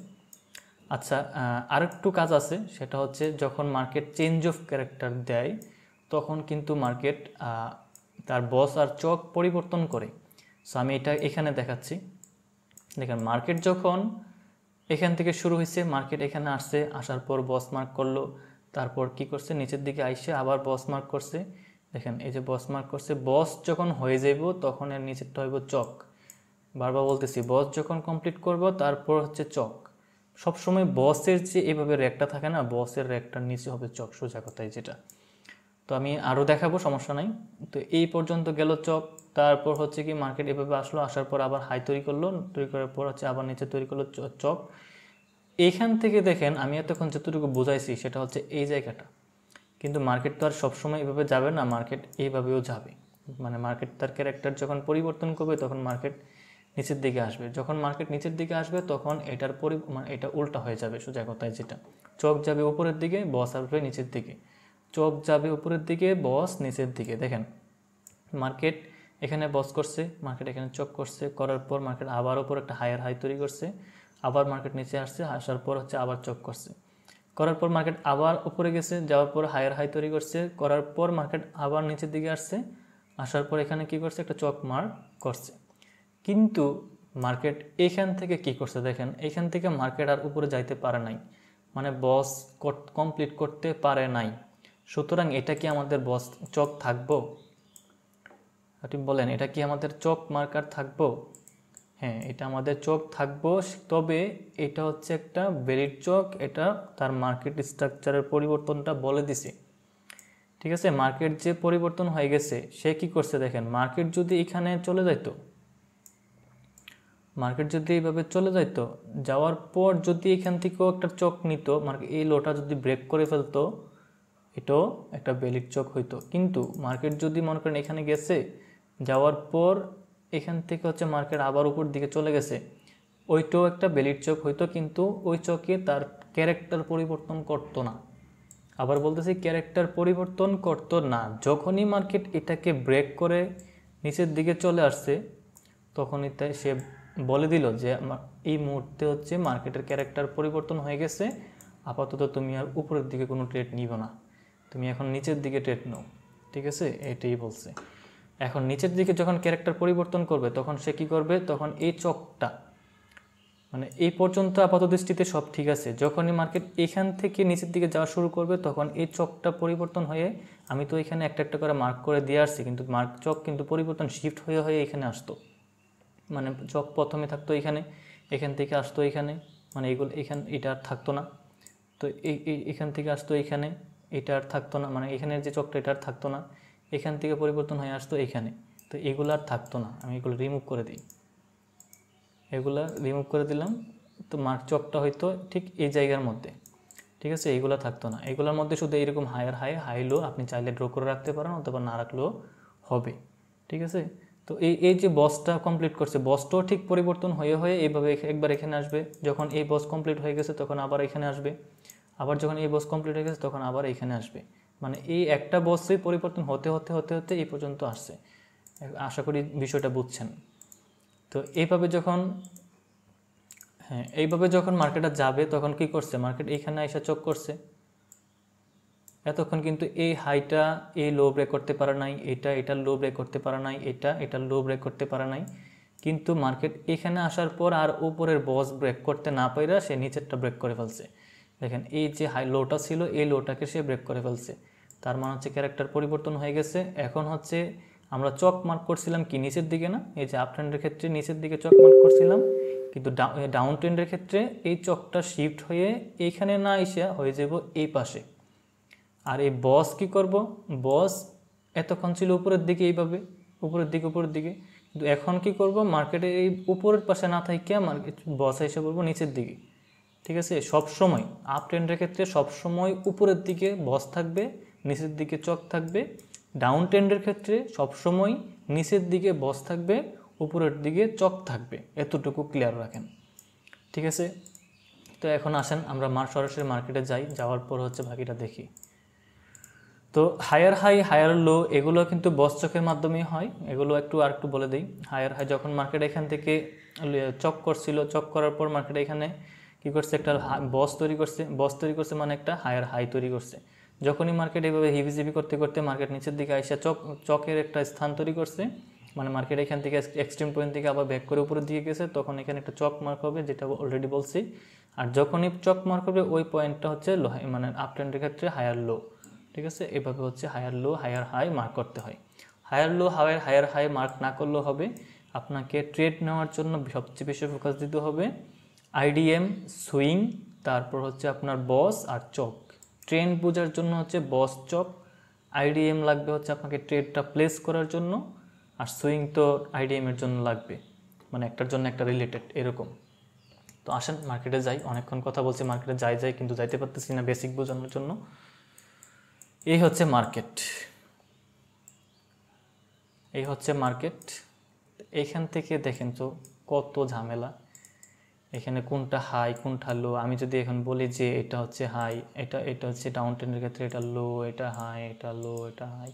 আচ্ছা, আরেকটু কাজ আছে, সেটা হচ্ছে যখন মার্কেট চেঞ্জ অফ ক্যারেক্টার দেয় তখন কিন্তু মার্কেট তার বস আর চক পরিবর্তন করে। সো আমি এটা এখানে দেখাচ্ছি। দেখেন, মার্কেট যখন এখান থেকে শুরু হয়েছে, মার্কেট এখানে আসছে, আসার পর বস মার্ক করলো, তারপর কি করছে নিচের দিকে আইসে আবার বস মার্ক করছে। দেখেন এই যে বস মার্ক করছে, বস যখন হয়ে যাইব তখন এর নিচেরটা হইব চক। বারবার বলতেছি, বস যখন কমপ্লিট করব তারপর হচ্ছে চক। সবসময় বসের যে এভাবে র্যাকটা থাকে না, বসের র্যাকটার নিচে হবে চক, সোজা কথায় যেটা। তো আমি আরও দেখাবো, সমস্যা নাই। তো এই পর্যন্ত গেল চক, তারপর হচ্ছে কি মার্কেট এভাবে আসলো, আসার পর আবার হাই তৈরি করলো, তৈরি করার পর হচ্ছে আবার নিচে তৈরি করলো চক। এইখান থেকে দেখেন আমি এতক্ষণ যতটুকু বোঝাইছি সেটা হচ্ছে এই জায়গাটা, কিন্তু মার্কেট তো আর সবসময় এভাবে যাবে না, মার্কেট এইভাবেও যাবে। মানে মার্কেট তার ক্যারেক্টার যখন পরিবর্তন করবে তখন মার্কেট নিচের দিকে আসবে, যখন মার্কেট নিচের দিকে আসবে তখন এটার মানে এটা উল্টা হয়ে যাবে, সোজা কথায় যেটা। চক যাবে উপরের দিকে, বস আসবে নিচের দিকে। চক যাবে উপরের দিকে, বস নিচের দিকে। দেখেন মার্কেট এখানে বস করছে, মার্কেট এখানে চক করছে, করার পর মার্কেট আবার উপর একটা হায়ার হাই তৈরি করছে, আবার মার্কেট নিচে আসছে, আসার পর হচ্ছে আবার চক করছে, করার পর মার্কেট আবার উপরে গেছে, যাওয়ার পর হায়ার হাই তৈরি করছে, করার পর মার্কেট আবার নিচের দিকে আসছে, আসার পর এখানে কি করছে একটা চক মার্ক করছে। কিন্তু মার্কেট এখান থেকে কি করছে দেখেন, এখান থেকে মার্কেট আর উপরে যাইতে পারে নাই, মানে বস কমপ্লিট করতে পারে নাই। সুতরাং এটা কি আমাদের বস চক থাকবো? আপনি বলেন, এটা কি আমাদের চক মার্কার থাকবো? হ্যাঁ, এটা আমাদের চক থাকবো, তবে এটা হচ্ছে একটা ভ্যালিড চক, এটা তার মার্কেট স্ট্রাকচারের পরিবর্তনটা বলে দিছে। ঠিক আছে, মার্কেট যে পরিবর্তন হয়ে গেছে সে কি করছে দেখেন, মার্কেট যদি এখানে চলে যাইতো, মার্কেট যদি এইভাবে চলে যাইতো, যাওয়ার পর যদি এখান থেকেও একটা চক নিত, মার্কেট এই লোটা যদি ব্রেক করে ফেলতো, এটাও একটা ভ্যালিড চক হইতো। কিন্তু মার্কেট যদি মনে করেন এখানে গেছে, যাওয়ার পর এখান থেকে হচ্ছে মার্কেট আবার উপর দিকে চলে গেছে, ওইটাও একটা ভ্যালিড চক হইতো, কিন্তু ওই চকে তার ক্যারেক্টার পরিবর্তন করতো না। আবার বলতেছি, ক্যারেক্টার পরিবর্তন করতো না। যখনই মার্কেট এটাকে ব্রেক করে নিচের দিকে চলে আসছে তখনই তাই সে বলে দিল যে এই মুহূর্তে হচ্ছে মার্কেটের ক্যারেক্টার পরিবর্তন হয়ে গেছে, আপাতত তুমি আর উপরের দিকে কোনো ট্রেড নিবে না, তুমি এখন নিচের দিকে ট্রেড নাও। ঠিক আছে, এটাই বলছে। এখন নিচের দিকে যখন ক্যারেক্টার পরিবর্তন করবে তখন সে কী করবে, তখন এই চকটা মানে এই পর্যন্ত আপাত দৃষ্টিতে সব ঠিক আছে, যখনই মার্কেট এখান থেকে নিচের দিকে যাওয়া শুরু করবে তখন এই চকটা পরিবর্তন হয়ে, আমি তো এখানে একটা একটা করে মার্ক করে দিয়ে আসছি, কিন্তু চক কিন্তু পরিবর্তন শিফট হয়ে হয়ে এখানে আসতো। মানে চক প্রথমে থাকতো এখানে, এখান থেকে আসতো এখানে, মানে এইগুলো এটা আর থাকতো না। তো এখান থেকে আসতো এখানে, এটা আর থাকতো না, মানে এখানের যে চকটা এটা আর থাকতো না, এখান থেকে পরিবর্তন হয়ে আসতো এখানে, তো এগুলো আর থাকতো না। আমি এগুলো রিমুভ করে দিই, এগুলা রিমুভ করে দিলাম, তো মার্ক চকটা হয়তো ঠিক এই জায়গার মধ্যে। ঠিক আছে, এইগুলো থাকতো না, এগুলোর মধ্যে শুধু এইরকম হায়ার হাই লো আপনি চাইলে ড্র করে রাখতে পারেন, অথবা না রাখলেও হবে। ঠিক আছে, তো এই যে বসটা কমপ্লিট করছে, বসটাও ঠিক পরিবর্তন হয়ে হয়ে এইভাবে একবার এখানে আসবে, যখন এই বস কমপ্লিট হয়ে গেছে তখন আবার এখানে আসবে, আবার যখন এই বস কমপ্লিট হয়ে গেছে তখন আবার এখানে আসবে। মানে এই একটা বসই পরিবর্তন হতে হতে হতে হতে এই পর্যন্ত আসছে। আশা করি বিষয়টা বুঝছেন। তো এইভাবে যখন মার্কেটটা যাবে তখন কি করছে, মার্কেট এইখানে এসে চক করছে, এতক্ষণ কিন্তু এই হাইটা এই লো ব্রেক করতে পারে নাই, এটা লো ব্রেক করতে পারে নাই, এটা লো ব্রেক করতে পারে নাই, কিন্তু মার্কেট এখানে আসার পর আর উপরের বস ব্রেক করতে না পাইরা সে নিচেরটা ব্রেক করে ফেলছে। দেখেন এই যে হাই লোটা ছিল এই লোটাকে সে ব্রেক করে ফেলছে, তার মানে হচ্ছে ক্যারেক্টার পরিবর্তন হয়ে গেছে। এখন হচ্ছে আমরা চক মার্ক করছিলাম কি নিচের দিকে না, এই যে আপ ট্রেন্ডের ক্ষেত্রে নিচের দিকে চক মার্ক করছিলাম, কিন্তু ডাউন ট্রেন্ডের ক্ষেত্রে এই চকটা শিফট হয়ে এইখানে না এসে হয়ে যাব এই পাশে, আর এই বস কি করব, বস এতক্ষণ ছিল উপরের দিকে, এইভাবে উপরের দিকে, কিন্তু এখন কি করব, মার্কেটে এই উপরের পাশে না থাকে মার্কেট বস এসে পড়বো নিচের দিকে। ঠিক আছে, সবসময় আপ ট্রেন্ডের ক্ষেত্রে সবসময় উপরের দিকে বস থাকবে, নিচের দিকে চক থাকবে। ডাউন ট্রেন্ডের ক্ষেত্রে সবসময় নিচের দিকে বস থাকবে, উপরের দিকে চক থাকবে। এতটুকু ক্লিয়ার রাখেন। ঠিক আছে, তো এখন আসেন আমরা সরাসরি মার্কেটে যাই, যাওয়ার পর হচ্ছে বাকিটা দেখি। তো হায়ার হাই হায়ার লো এগুলো কিন্তু বস চকের মাধ্যমেই হয়, এগুলো আর একটু বলে দিই। হায়ার হাই যখন মার্কেট এখান থেকে চক করছিল, চক করার পর মার্কেট এখানে কী করছে, একটা বস তৈরি করছে মানে একটা হায়ার হাই তৈরি করছে। যখনই মার্কেট এইভাবে হিভিজিভি করতে করতে মার্কেট নিচের দিকে আইসা চকের একটা স্থান তৈরি করছে, মানে মার্কেট এখান থেকে এক্সট্রিম পয়েন্ট থেকে আবার ব্যাক করে উপরের দিকে গেছে, তখন এখানে একটা চক মার্ক হবে, যেটা অলরেডি বলছি। আর যখনই চক মার্ক হবে ওই পয়েন্টটা হচ্ছে লো, মানে আপ ট্রেন্ডের ক্ষেত্রে হায়ার লো। ঠিক আছে, এভাবে হচ্ছে higher low higher high mark করতে হয়। Higher low higher high mark না করলেও হবে, আপনাকে ট্রেড নেওয়ার জন্য সবচেয়ে বেশি ফোকাস দিতে হবে আইডিএম, সুইং, তারপর হচ্ছে আপনার বস আর চক। ট্রেন্ড বোঝার জন্য হচ্ছে বস চক, আইডিএম লাগবে হচ্ছে আপনাকে ট্রেডটা প্লেস করার জন্য, আর সুইং তো আইডিএমের জন্য লাগবে, মানে একটার জন্য একটা রিলেটেড এরকম। তো আসেন মার্কেটে যাই, অনেকক্ষণ কথা বলছি মার্কেটে যাই কিন্তু যাইতে পারতেছি না বেসিক বোঝানোর জন্য। এই হচ্ছে মার্কেট, এইখান থেকে দেখেন তো কত ঝামেলা, এখানে কোনটা হাই কোনটা লো। আমি যদি এখন বলি যে এটা হচ্ছে হাই, এটা হচ্ছে ডাউন ট্রেন্ডের ক্ষেত্রে এটা লো, এটা হাই, এটা লো, এটা হাই,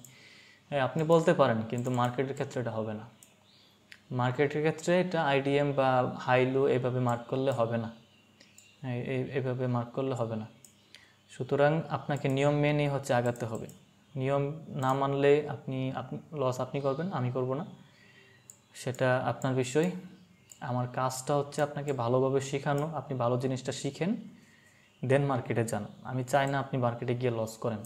আপনি বলতে পারেন, কিন্তু মার্কেটের ক্ষেত্রে এটা হবে না। মার্কেটের ক্ষেত্রে এটা আইডিএম বা হাই লো এভাবে মার্ক করলে হবে না, এইভাবে মার্ক করলে হবে না। সুতরাং আপনাকে নিয়ম মেনেই হচ্ছে আগাতে হবে। নিয়ম না মানলে আপনি লস আপনি করবেন, আমি করব না, সেটা আপনার বিষয়। আমার কাজটা হচ্ছে আপনাকে ভালোভাবে শেখানো, আপনি ভালো জিনিসটা শিখেন, দেন মার্কেটে যান। আমি চাই না আপনি মার্কেটে গিয়ে লস করেন।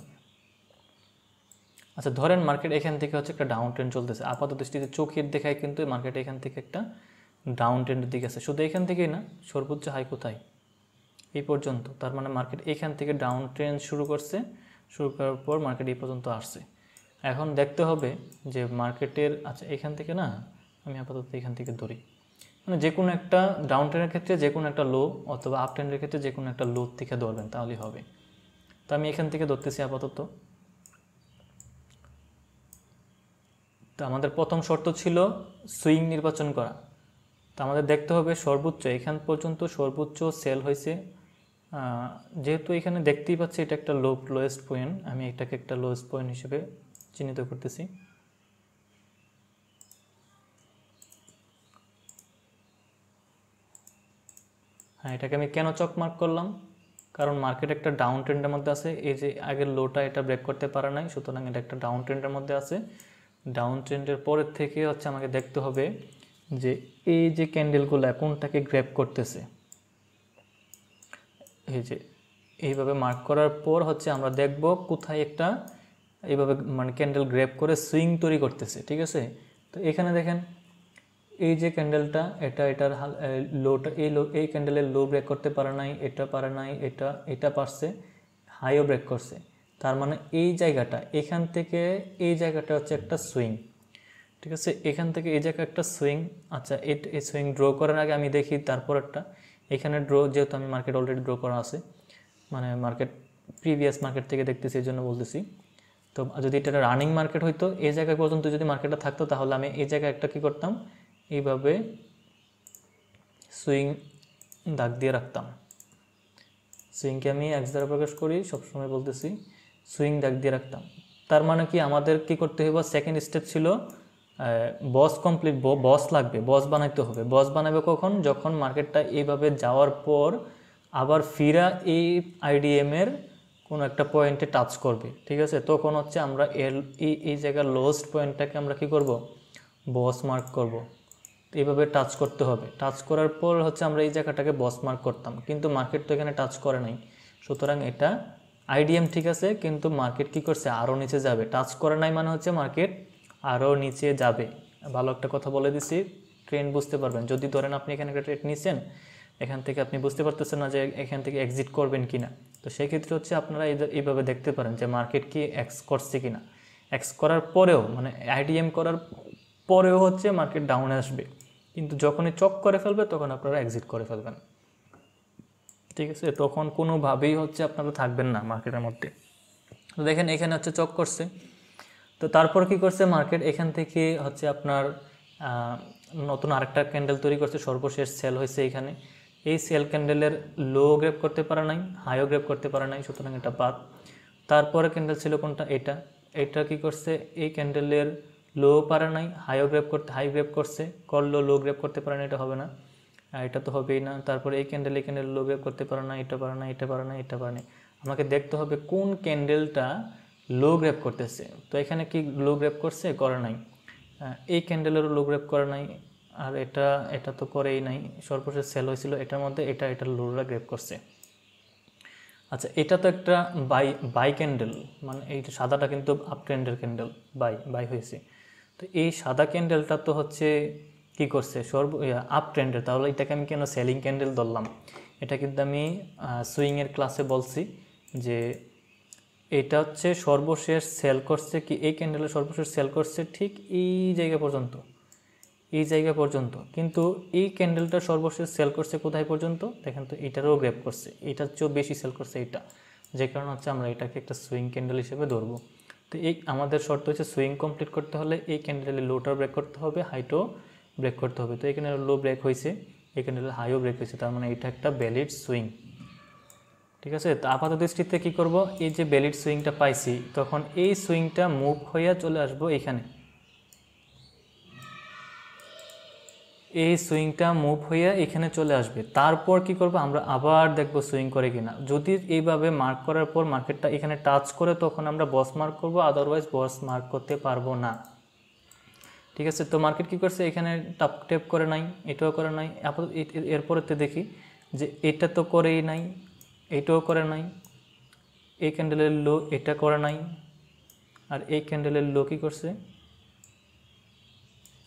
আচ্ছা ধরেন মার্কেট এখান থেকে হচ্ছে একটা ডাউন ট্রেন্ড চলতেছে, আপাত দৃষ্টিতে চোখের দেখায় কিন্তু মার্কেট এখান থেকে একটা ডাউন ট্রেন্ডের দিকে আছে। শুধু এখান থেকেই না, সর্বোচ্চ হাই কোথায়, এই পর্যন্ত। তার মানে মার্কেট এখান থেকে ডাউন ট্রেন্ড শুরু করার পর মার্কেট এই পর্যন্ত আসছে। এখন দেখতে হবে যে মার্কেটের, আচ্ছা এখান থেকে না, আমি আপাতত এখান থেকে ধরি, মানে যে কোনো একটা ডাউন ট্রেন্ডের ক্ষেত্রে যে কোনো একটা লো, অথবা আপ ট্রেন্ডের ক্ষেত্রে যে কোনো একটা লো থেকে ধরবেন, তাহলেই হবে। তো আমি এখান থেকে ধরতেছি আপাতত। তো আমাদের প্রথম শর্ত ছিল সুইং নির্বাচন করা। তো আমাদের দেখতে হবে সর্বোচ্চ এখান পর্যন্ত সর্বোচ্চ সেল হয়েছে, যেহেতু এখানে দেখতেই পাচ্ছি এটা একটা লোয়েস্ট পয়েন্ট, আমি এটাকে একটা লোয়েস্ট পয়েন্ট হিসেবে চিহ্নিত করতেছি। হ্যাঁ, এটাকে আমি কেন চক মার্ক করলাম, কারণ মার্কেট একটা ডাউন ট্রেন্ডের মধ্যে আছে। এই যে আগের লোটা এটা ব্রেক করতে পারে নাই, সুতরাং এটা একটা ডাউন ট্রেন্ডের মধ্যে আছে। ডাউন ট্রেন্ডের পরের থেকে হচ্ছে আমাকে দেখতে হবে যে এই যে ক্যান্ডেলগুলো কোনটাকে গ্র্যাব করতেছে। এই যে এইভাবে মার্ক করার পর হচ্ছে আমরা দেখব কোথায় একটা এইভাবে মানে ক্যান্ডেল গ্র্যাব করে সুইং তৈরি করতেছে। ঠিক আছে, তো এখানে দেখেন এই যে ক্যান্ডেলটা, এটার লোটা, এই ক্যান্ডেলের লো ব্রেক করতে পারে নাই, এটা পারে নাই, এটা পারছে, হাইও ব্রেক করছে। তার মানে এই জায়গাটা, এখান থেকে এই জায়গাটা হচ্ছে একটা সুইং। ঠিক আছে, এখান থেকে এই জায়গায় একটা সুইং। আচ্ছা এই সুইং ড্র করার আগে আমি দেখি তারপর একটা এখানে ড্র, যেহেতু আমি মার্কেট অলরেডি ড্র করা আছে, মানে মার্কেট প্রিভিয়াস মার্কেট থেকে দেখতেছি, এই জন্য বলতেছি। তো যদি এটা রানিং মার্কেট হইতো, এই জায়গা পর্যন্ত যদি মার্কেটটা থাকতো, তাহলে আমি এই জায়গায় একটা কী করতাম, এইভাবে সুইং দাগ দিয়ে রাখতাম। সুইংকে আমি এক্স দ্বারা প্রকাশ করি, সবসময় বলতেছি সুইং দাগ দিয়ে রাখতাম। তার মানে কি আমাদের কি করতে হবে, সেকেন্ড স্টেপ ছিল বস কমপ্লিট, বস লাগবে, বস বানাইতে হবে। বস বানাবে কখন, যখন মার্কেটটা এইভাবে যাওয়ার পর আবার ফিরা এই আইডিএমের কোনো একটা পয়েন্টে টাচ করবে। ঠিক আছে, তখন হচ্ছে আমরা এই জায়গার লোয়েস্ট পয়েন্টটাকে আমরা কি করব, বস মার্ক করব। এইভাবে টাচ করতে হবে। টাচ করার পর হচ্ছে আমরা এই জায়গাটাকে বস মার্ক করতাম, কিন্তু মার্কেট তো এখানে টাচ করে নাই। সুতরাং এটা আইডিএম ঠিক আছে, কিন্তু মার্কেট কি করছে, আরও নিচে যাবে। টাচ করে নাই মানে হচ্ছে মার্কেট আরও নিচে যাবে। ভালো একটা কথা বলে দিছি, ট্রেন্ড বুঝতে পারবেন। যদি ধরেন আপনি এখানে একটা ট্রেড নিচ্ছেন, এখান থেকে আপনি বুঝতে পারতেছেন না যে এখান থেকে এক্সিট করবেন কি না, তো সেক্ষেত্রে হচ্ছে আপনারা এইভাবে দেখতে পারেন যে মার্কেট কি এক্স করছে কিনা। এক্স করার পরেও মানে আইডিএম করার পরেও হচ্ছে মার্কেট ডাউনে আসবে, কিন্তু যখনই চক করে ফেলবে তখন আপনারা এক্সিট করে ফেলবেন, ঠিক আছে। তখন কোনোভাবেই হচ্ছে আপনারা থাকবেন না মার্কেটের মধ্যে। তো দেখেন এখানে হচ্ছে চক করছে, তো তারপর কি করছে মার্কেট এখান থেকে হচ্ছে আপনার নতুন আরেকটা ক্যান্ডেল তৈরি করছে, সর্বশেষ সেল হয়েছে এখানে। এই সেল ক্যান্ডেলের লো গ্রেপ করতে পারে নাই, হাইও গ্রেপ করতে পারে নাই, সুতরাং এটা বাদ। তারপরে ক্যান্ডেল ছিল কোনটা, এটা কি করছে, এই ক্যান্ডেলের লো পারে নাই, হাই গ্রেপ করছে, করলো লো গ্রেপ করতে পারে না, এটা হবে না, এটা তো হবেই না। তারপরে এই ক্যান্ডেল লো গ্রেপ করতে পারে না, এটা পারে না, এটা পারে না, এটা পারে না। আমাকে দেখতে হবে কোন ক্যান্ডেলটা লো গ্রেপ করতেছে। তো এখানে কি লো গ্রেপ করছে, করে নাই। এই ক্যান্ডেলেরও লো গ্রেপ করে নাই, আর এটা তো করেই নাই। সর্বশেষ সেল হয়েছিল এটার মধ্যে, এটা লোরা গ্রেপ করছে। আচ্ছা, এটা তো একটা বাই ক্যান্ডেল, মানে এই সাদাটা কিন্তু আপ ট্রেন্ডের ক্যান্ডেল, বাই হয়েছে। তো এই সাদা ক্যান্ডেলটা তো হচ্ছে কি করছে, আপ ট্রেন্ডের, তাহলে এটাকে আমি কেন সেলিং ক্যান্ডেল ধরলাম? এটা কিন্তু আমি সুইংয়ের ক্লাসে বলছি যে এটা হচ্ছে সর্বশেষ সেল করছে কি, এই ক্যান্ডেলের সর্বশেষ সেল করছে ঠিক এই জায়গা পর্যন্ত, কিন্তু এই ক্যান্ডেলটা সর্বশেষ সেল করছে কোথায় পর্যন্ত দেখেন তো, এটারও গ্র্যাব করছে, এটার চেয়েও বেশি সেল করছে এটা, যে কারণে হচ্ছে আমরা এটাকে একটা সুইং ক্যান্ডেল হিসেবে ধরবো। তো এই আমাদের শর্ত হচ্ছে সুইং কমপ্লিট করতে হলে এই ক্যান্ডেলের লোটার ব্রেক করতে হবে, হাইটাও ব্রেক করতে হবে। তো এই ক্যান্ডেলের লো ব্রেক হয়েছে, এই ক্যান্ডেলের হাইও ব্রেক হয়েছে, তার মানে এটা একটা ভ্যালিড সুইং, ঠিক আছে। তো আপাত দৃষ্টিতে কী করব, এই যে ভ্যালিড সুইংটা পাইছি, তখন এই সুইংটা মুভ হইয়া চলে আসবো এখানে, এই সুইংটা মুভ হইয়া এখানে চলে আসবে। তারপর কি করব, আমরা আবার দেখব সুইং করে কিনা। যদি এইভাবে মার্ক করার পর মার্কেটটা এখানে টাচ করে, তখন আমরা বস মার্ক করব, আদারওয়াইজ বস মার্ক করতে পারবো না, ঠিক আছে। তো মার্কেট কি করছে, এখানে টেপ করে নাই, এটাও করে নাই। এরপরেতে দেখি যে এটা তো করেই নাই, এটাও করে নাই, এই ক্যান্ডেলের লো এটা করে নাই, আর এই ক্যান্ডেলের লো কি করছে,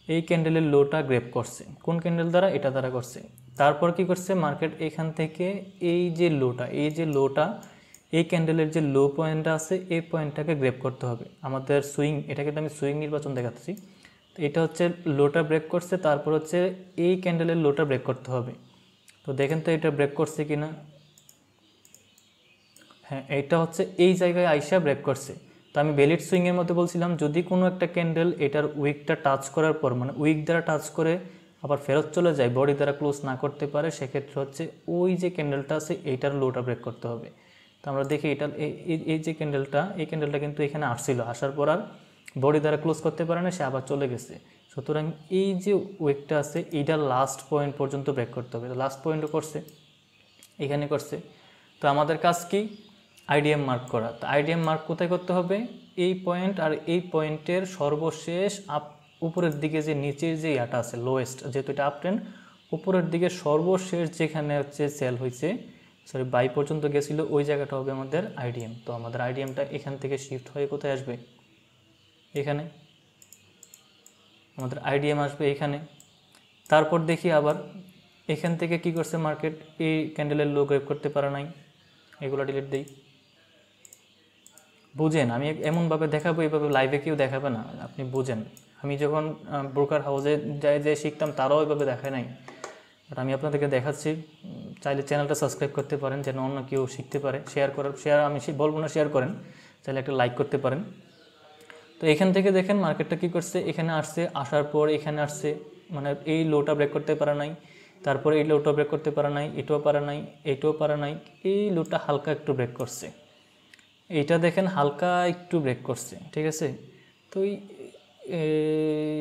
এই ক্যান্ডেলের লোটা গ্রেপ করছে। কোন ক্যান্ডেল দ্বারা, এটা দ্বারা করছে। তারপর কি করছে মার্কেট, এখান থেকে এই যে লোটা এই ক্যান্ডেলের যে লো পয়েন্টটা আছে, এই পয়েন্টটাকে গ্রেপ করতে হবে আমাদের সুইং। এটাকে তো আমি সুইং নির্বাচন দেখাচ্ছি। তো এটা হচ্ছে লোটা ব্রেক করছে, তারপর হচ্ছে এই ক্যান্ডেলের লোটা ব্রেক করতে হবে। তো দেখেন তো এটা ব্রেক করছে কিনা, হ্যাঁ, এটা হচ্ছে এই জায়গায় আইসা ব্রেক করছে। তো আমি ভ্যালিড সুইংয়ের মধ্যে বলছিলাম, যদি কোনো একটা ক্যান্ডেল এটার উইকটা টাচ করার পর, মানে উইক দ্বারা টাচ করে আবার ফেরত চলে যায়, বডি দ্বারা ক্লোজ না করতে পারে, সেক্ষেত্রে হচ্ছে ওই যে ক্যান্ডেলটা আছে এইটার লোটা ব্রেক করতে হবে। তো আমরা দেখি এটা এই যে ক্যান্ডেলটা, এই ক্যান্ডেলটা কিন্তু এখানে আসছিল, আসার পর আর বডি দ্বারা ক্লোজ করতে পারে না, সে আবার চলে গেছে। সুতরাং এই যে উইকটা আছে এইটার লাস্ট পয়েন্ট পর্যন্ত ব্রেক করতে হবে। লাস্ট পয়েন্টও করছে, এখানে করছে। তো আমাদের কাজ কি, আইডিএম মার্ক করা। তো আইডিএম মার্ক কোথায় করতে হবে, এই পয়েন্ট আর এই পয়েন্টের সর্বশেষ উপরের দিকে যে নিচের যে ইয়াটা আছে লোয়েস্ট, যেহেতু এটা আপ ট্রেন্ড, উপরের দিকে সর্বশেষ যেখানে হচ্ছে সেল হয়েছে, বাই পর্যন্ত গেছিল, ওই জায়গাটা হবে আমাদের আইডিএম। তো আমাদের আইডিএমটা এখান থেকে শিফট হয়ে কোথায় আসবে, এখানে আমাদের আইডিএম আসবে এখানে। তারপর দেখি আবার এখান থেকে কি করছে মার্কেট, এই ক্যান্ডেলের লো গ্রেপ করতে পারে নাই, এগুলো ডিলিট দিই। বুঝেন, আমি এমনভাবে দেখাবো, এইভাবে লাইভে কেউ দেখাবে না, আপনি বুঝেন। আমি যখন ব্রোকার হাউসে যাই শিখতাম, তারাও এইভাবে দেখায় নাই, বাট আমি আপনাদেরকে দেখাচ্ছি। চাইলে চ্যানেলটা সাবস্ক্রাইব করতে পারেন, যেন অন্য কেউ শিখতে পারে। শেয়ার আমি বলবো না, শেয়ার করেন, চাইলে একটা লাইক করতে পারেন। তো এখান থেকে দেখেন মার্কেটটা কী করছে, এখানে আসছে, আসার পর এখানে আসছে, মানে এই লোটা ব্রেক করতে পারে নাই, তারপরে এই লোটা ব্রেক করতে পারে নাই, এটাও পারে নাই, এটাও পারে নাই, এই লোটা হালকা একটু ব্রেক করছে, এইটা দেখেন হালকা একটু ব্রেক করছে, ঠিক আছে। তো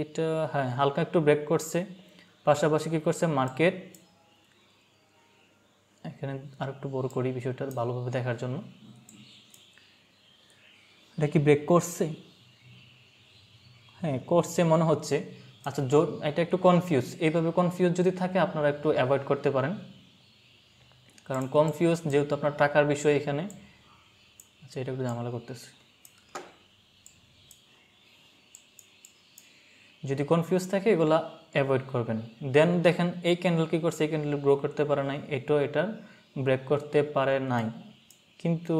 এটা হ্যাঁ হালকা একটু ব্রেক করছে। পাশাপাশি কী করছে মার্কেট, এখানে আর একটু বড় করি বিষয়টা ভালোভাবে দেখার জন্য, এটা কি ব্রেক করছে, হ্যাঁ করছে মনে হচ্ছে। আচ্ছা, এটা একটু কনফিউজ, এইভাবে কনফিউজ যদি থাকে আপনারা একটু অ্যাভয়েড করতে পারেন, কারণ কনফিউজ যেহেতু আপনার টাকার বিষয় এখানে। আচ্ছা, এটা একটু ঝামেলা করতেছে, যদি কনফিউজ থাকে এগুলা অ্যাভয়েড করবেন। দেন দেখেন এই ক্যান্ডেল কী করছে, এই ক্যান্ডেল গ্রো করতে পারে নাই, এটা ব্রেক করতে পারে নাই, কিন্তু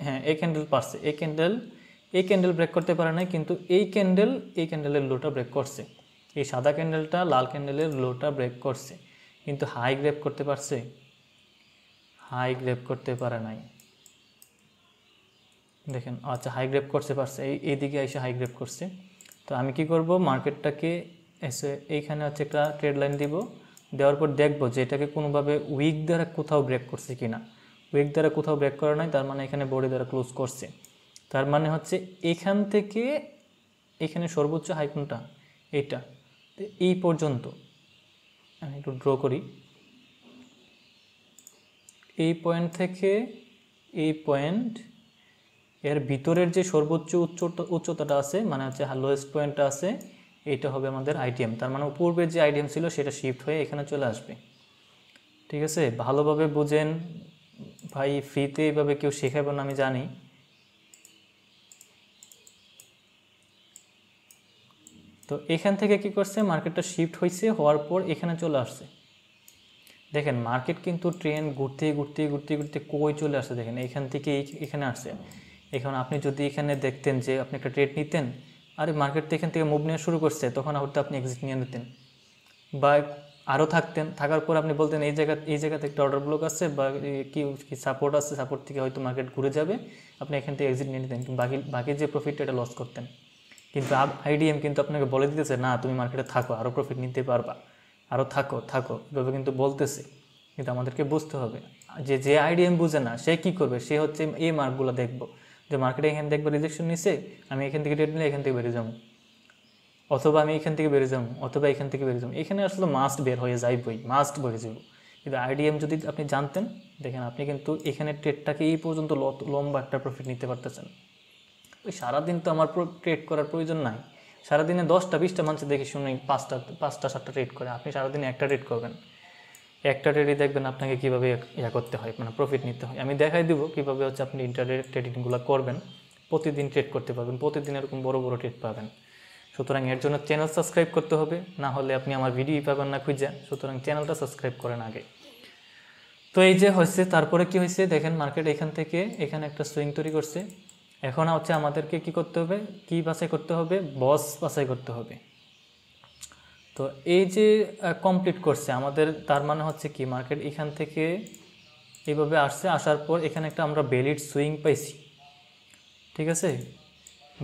হ্যাঁ এই ক্যান্ডেল পারছে, এই ক্যান্ডেল ব্রেক করতে পারে নাই, কিন্তু এই ক্যান্ডেলের লোটা ব্রেক করছে। এই সাদা ক্যান্ডেলটা লাল ক্যান্ডেলের লোটা ব্রেক করছে, কিন্তু হাই গ্রেপ করতে পারছে, হাই গ্রেপ করতে পারে নাই। দেখেন আচ্ছা হাই গ্রেপ করতে পারছে, এইদিকে এসে হাই গ্রেপ করছে। তো আমি কি করব, মার্কেটটাকে এসে এইখানে হচ্ছে একটা ট্রেড লাইন দিব, দেওয়ার পর দেখবো যে এটাকে কোনোভাবে উইক দ্বারা কোথাও ব্রেক করছে কিনা। উইক দ্বারা কোথাও ব্রেক করা নাই, তার মানে এখানে বডি দ্বারা ক্লোজ করছে। তার মানে হচ্ছে এখান থেকে এখানে সর্বোচ্চ হাই কোনটা, এইটা, এই পর্যন্ত আমি একটু ড্র করি। এই পয়েন্ট থেকে এই পয়েন্ট এর ভিতরের যে সর্বোচ্চ উচ্চতাটা আছে, মানে হচ্ছে লোয়েস্ট পয়েন্টটা আছে, এইটা হবে আমাদের আইটিএম। তার মানে পূর্বের যে আইটিএম ছিল সেটা শিফট হয়ে এখানে চলে আসবে। ঠিক আছে, ভালোভাবে বুঝেন ভাই, ফ্রিতে এইভাবে কেউ শেখাবে না আমি জানি। তো এখান থেকে কি করছে, মার্কেটটা শিফট হয়েছে, হওয়ার পর এখানে চলে আসছে। দেখেন মার্কেট কিন্তু ট্রেন্ড ঘুরতে ঘুরতে ঘুরতে ঘুরতে কই চলে আসছে, দেখেন এখান থেকে এখানে আসছে। এখন আপনি যদি এখানে দেখতেন যে আপনি একটা ট্রেড নিতেন, আরে মার্কেট তো এখান থেকে মুভ নেওয়া শুরু করছে, তখন হয়তো আপনি এক্সিট নিয়ে নিতেন, বা আরও থাকতেন। থাকার পর আপনি বলতেন এই জায়গাতে একটা অর্ডার ব্লক আছে, বা কি সাপোর্ট আছে, সাপোর্ট থেকে হয়তো মার্কেট ঘুরে যাবে, আপনি এখান থেকে এক্সিট নিয়ে নিতেন, কিন্তু বাকি যে প্রফিটটা এটা লস করতেন। কিন্তু আইডিএম কিন্তু আপনাকে বলে দিতেছে না তুমি মার্কেটে থাকো, আরও প্রফিট নিতে পারবা, আরও থাকো থাকো, এভাবে কিন্তু বলতেছে। কিন্তু আমাদেরকে বুঝতে হবে যে আইডিএম বুঝে না সে কি করবে, সে হচ্ছে এই মার্কগুলো দেখবো, যে মার্কেটে এখানে দেখবো রিজেকশন নিছে, আমি এখান থেকে ট্রেড নিলে এখান থেকে বেরিয়ে যাবো, অথবা আমি এখান থেকে বেরিয়ে যাবো, অথবা এখান থেকে বেরিয়ে যাবো। এখানে আসলে মাস্ট বের হয়ে যাইবই, মাস্ট বেরিয়ে যাবো। কিন্তু আইডিএম যদি আপনি জানতেন, দেখেন আপনি কিন্তু এখানে ট্রেডটাকে এই পর্যন্ত লম্বা একটা প্রফিট নিতে পারতেছেন। ওই সারাদিন তো আমার ট্রেড করার প্রয়োজন নাই, সারাদিনে 10টা-20টা মানুষ দেখে শুনে 5টা-7টা ট্রেড করে, আপনি সারাদিনে একটা ট্রেড করবেন, একটা ট্রেডই দেখবেন আপনাকে কীভাবে ইয়া করতে হয়, মানে প্রফিট নিতে হয়। আমি দেখাই দিব কীভাবে হচ্ছে আপনি ইন্টারডে ট্রেডিংগুলো করবেন, প্রতিদিন ট্রেড করতে পারবেন, প্রতিদিন এরকম বড় বড় ট্রেড পাবেন। সুতরাং এর জন্য চ্যানেল সাবস্ক্রাইব করতে হবে, না হলে আপনি আমার ভিডিওই পাবেন না খুঁজে। সুতরাং চ্যানেলটা সাবস্ক্রাইব করেন আগে। তো এই যে হয়েছে, তারপরে কি হয়েছে দেখেন, মার্কেট এখান থেকে এখানে একটা সুইং তৈরি করছে। এখন হচ্ছে আমাদেরকে কি করতে হবে, কি বাছাই করতে হবে, বস বাছাই করতে হবে। তো এই যে কমপ্লিট করছে আমাদের, তার মানে হচ্ছে কি মার্কেট এখান থেকে এইভাবে আসছে, আসার পর এখানে একটা আমরা বেলিড সুইং পাইছি। ঠিক আছে,